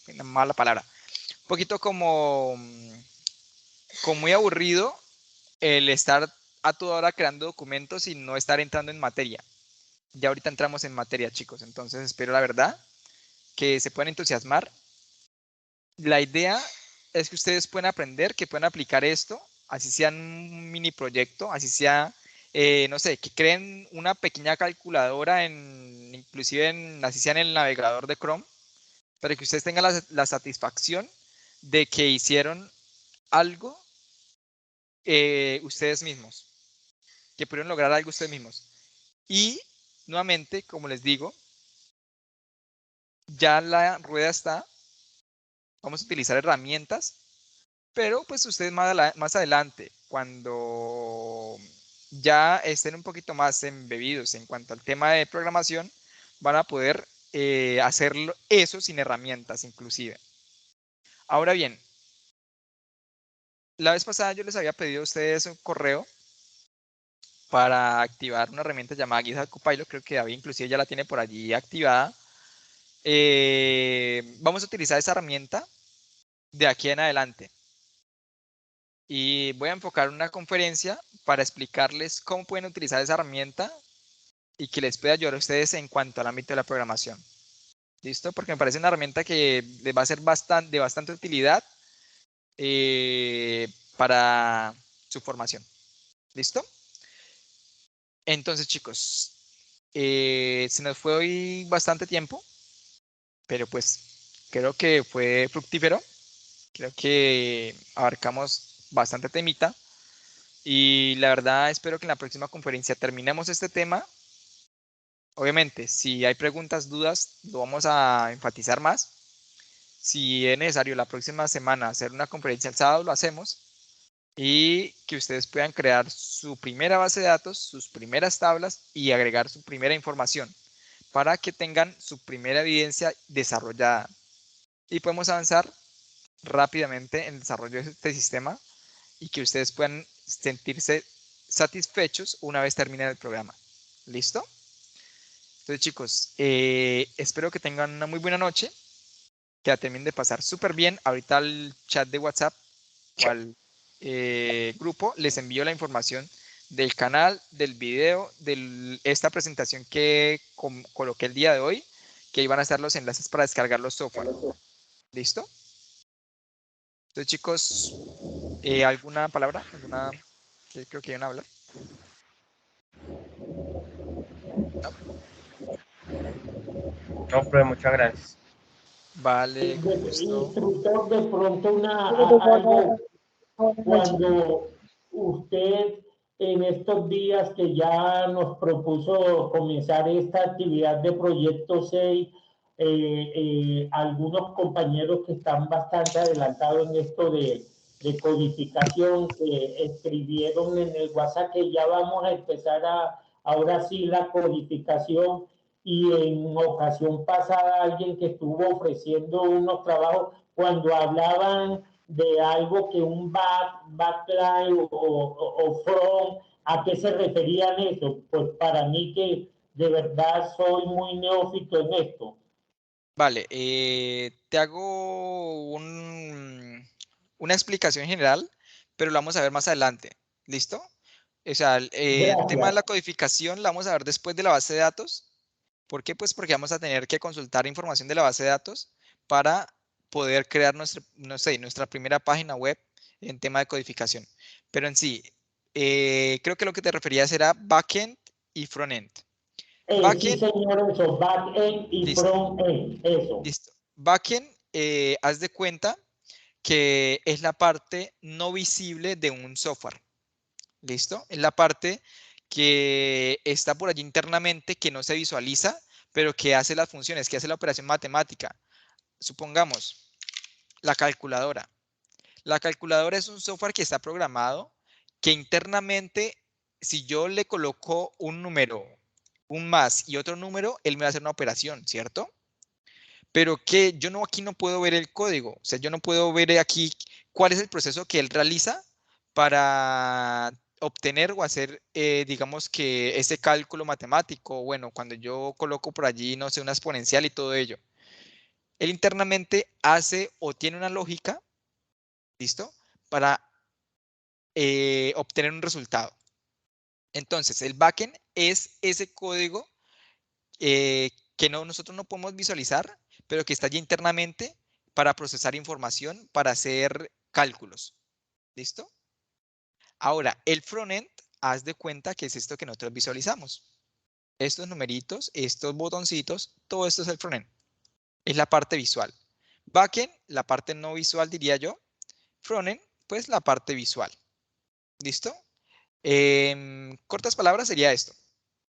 una mala palabra, un poquito como muy aburrido el estar a toda hora creando documentos y no estar entrando en materia. Ya ahorita entramos en materia, chicos, entonces espero la verdad que se puedan entusiasmar. La idea es que ustedes puedan aprender, que puedan aplicar esto, así sea en un mini proyecto, así sea, no sé, que creen una pequeña calculadora, inclusive así sea en el navegador de Chrome, para que ustedes tengan la satisfacción de que hicieron algo ustedes mismos, que pudieron lograr algo ustedes mismos. Y nuevamente, como les digo, ya la rueda está, vamos a utilizar herramientas. Pero pues ustedes más adelante, cuando ya estén un poquito más embebidos en cuanto al tema de programación, van a poder hacerlo eso sin herramientas inclusive. Ahora bien, la vez pasada yo les había pedido a ustedes un correo para activar una herramienta llamada GitHub Copilot, creo que David inclusive ya la tiene por allí activada. Vamos a utilizar esa herramienta de aquí en adelante. Y voy a enfocar una conferencia para explicarles cómo pueden utilizar esa herramienta y que les pueda ayudar a ustedes en cuanto al ámbito de la programación. ¿Listo? Porque me parece una herramienta que les va a ser de bastante utilidad para su formación. ¿Listo? Entonces, chicos, se nos fue hoy bastante tiempo, pero pues creo que fue fructífero. Creo que abarcamos bastante temita. Y la verdad espero que en la próxima conferencia terminemos este tema. Obviamente, si hay preguntas, dudas, lo vamos a enfatizar más. Si es necesario la próxima semana hacer una conferencia el sábado, lo hacemos. Y que ustedes puedan crear su primera base de datos, sus primeras tablas y agregar su primera información para que tengan su primera evidencia desarrollada. Y podemos avanzar rápidamente en el desarrollo de este sistema y que ustedes puedan sentirse satisfechos una vez termine el programa. ¿Listo? Entonces, chicos, espero que tengan una muy buena noche, que la terminen de pasar súper bien. Ahorita al chat de WhatsApp o al grupo les envío la información del canal, del video, de esta presentación que coloqué el día de hoy, que ahí van a estar los enlaces para descargar los software. ¿Listo? Entonces, chicos, ¿alguna palabra? ¿Alguna que creo que iban a hablar? ¿No? No, profe, muchas gracias. Vale, con gusto. Instructor, de pronto algo, Buenas noches. cuando usted en estos días que ya nos propuso comenzar esta actividad de Proyecto 6, algunos compañeros que están bastante adelantados en esto de codificación, que escribieron en el WhatsApp que ya vamos a empezar ahora sí la codificación, y en ocasión pasada alguien que estuvo ofreciendo unos trabajos cuando hablaban de algo que un backline o front, ¿a qué se referían eso? Pues para mí, que de verdad soy muy neófito en esto. Vale, te hago una explicación general, pero lo vamos a ver más adelante. ¿Listo? O sea, el tema de la Gracias. codificación la vamos a ver después de la base de datos. ¿Por qué? Pues porque vamos a tener que consultar información de la base de datos para poder crear nuestra primera página web en tema de codificación. Pero en sí, creo que lo que te referías era backend y frontend. Sí, Backend, señor, eso, back-end y listo, front-end, eso. listo. Backend, haz de cuenta que es la parte no visible de un software. ¿Listo? Es la parte que está por allí internamente, que no se visualiza, pero que hace las funciones, que hace la operación matemática. Supongamos, la calculadora. La calculadora es un software que está programado, que internamente, si yo le coloco un número, un más y otro número, él me va a hacer una operación, ¿cierto? Pero que yo no, aquí no puedo ver el código, o sea, yo no puedo ver aquí cuál es el proceso que él realiza para obtener o hacer, digamos que ese cálculo matemático, bueno, cuando yo coloco por allí, no sé, una exponencial y todo ello. Él internamente hace o tiene una lógica, ¿listo? Para obtener un resultado. Entonces, el backend es ese código que nosotros no podemos visualizar, pero que está allí internamente para procesar información, para hacer cálculos. ¿Listo? Ahora, el frontend, haz de cuenta que es esto que nosotros visualizamos. Estos numeritos, estos botoncitos, todo esto es el frontend. Es la parte visual. Backend, la parte no visual diría yo. Frontend, pues la parte visual. ¿Listo? En cortas palabras sería esto.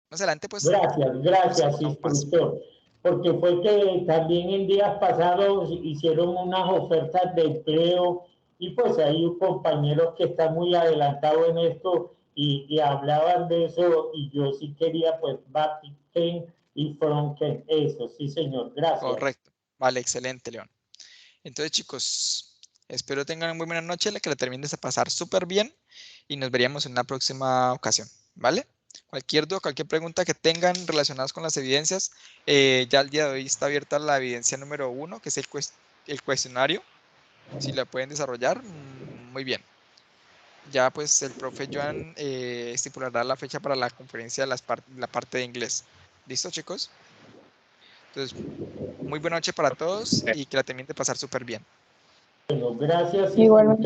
Más adelante, pues, Gracias, explicamos más. instructor. Porque fue que también en días pasados hicieron unas ofertas de empleo y pues hay compañeros que están muy adelantados en esto y hablaban de eso y yo sí quería pues backend y frontend. Eso, sí señor, gracias. Correcto. Vale, excelente, León. Entonces, chicos, espero tengan una muy buena noche, que la termines de pasar súper bien y nos veríamos en una próxima ocasión, ¿vale? Cualquier duda, cualquier pregunta que tengan relacionadas con las evidencias, ya el día de hoy está abierta la evidencia número 1, que es el cuestionario. Si la pueden desarrollar, muy bien. Ya pues el profe Joan estipulará la fecha para la conferencia de la parte de inglés. ¿Listo, chicos? Entonces, muy buena noche para todos y que la terminen de pasar súper bien. Bueno, gracias, Igualmente. instructor.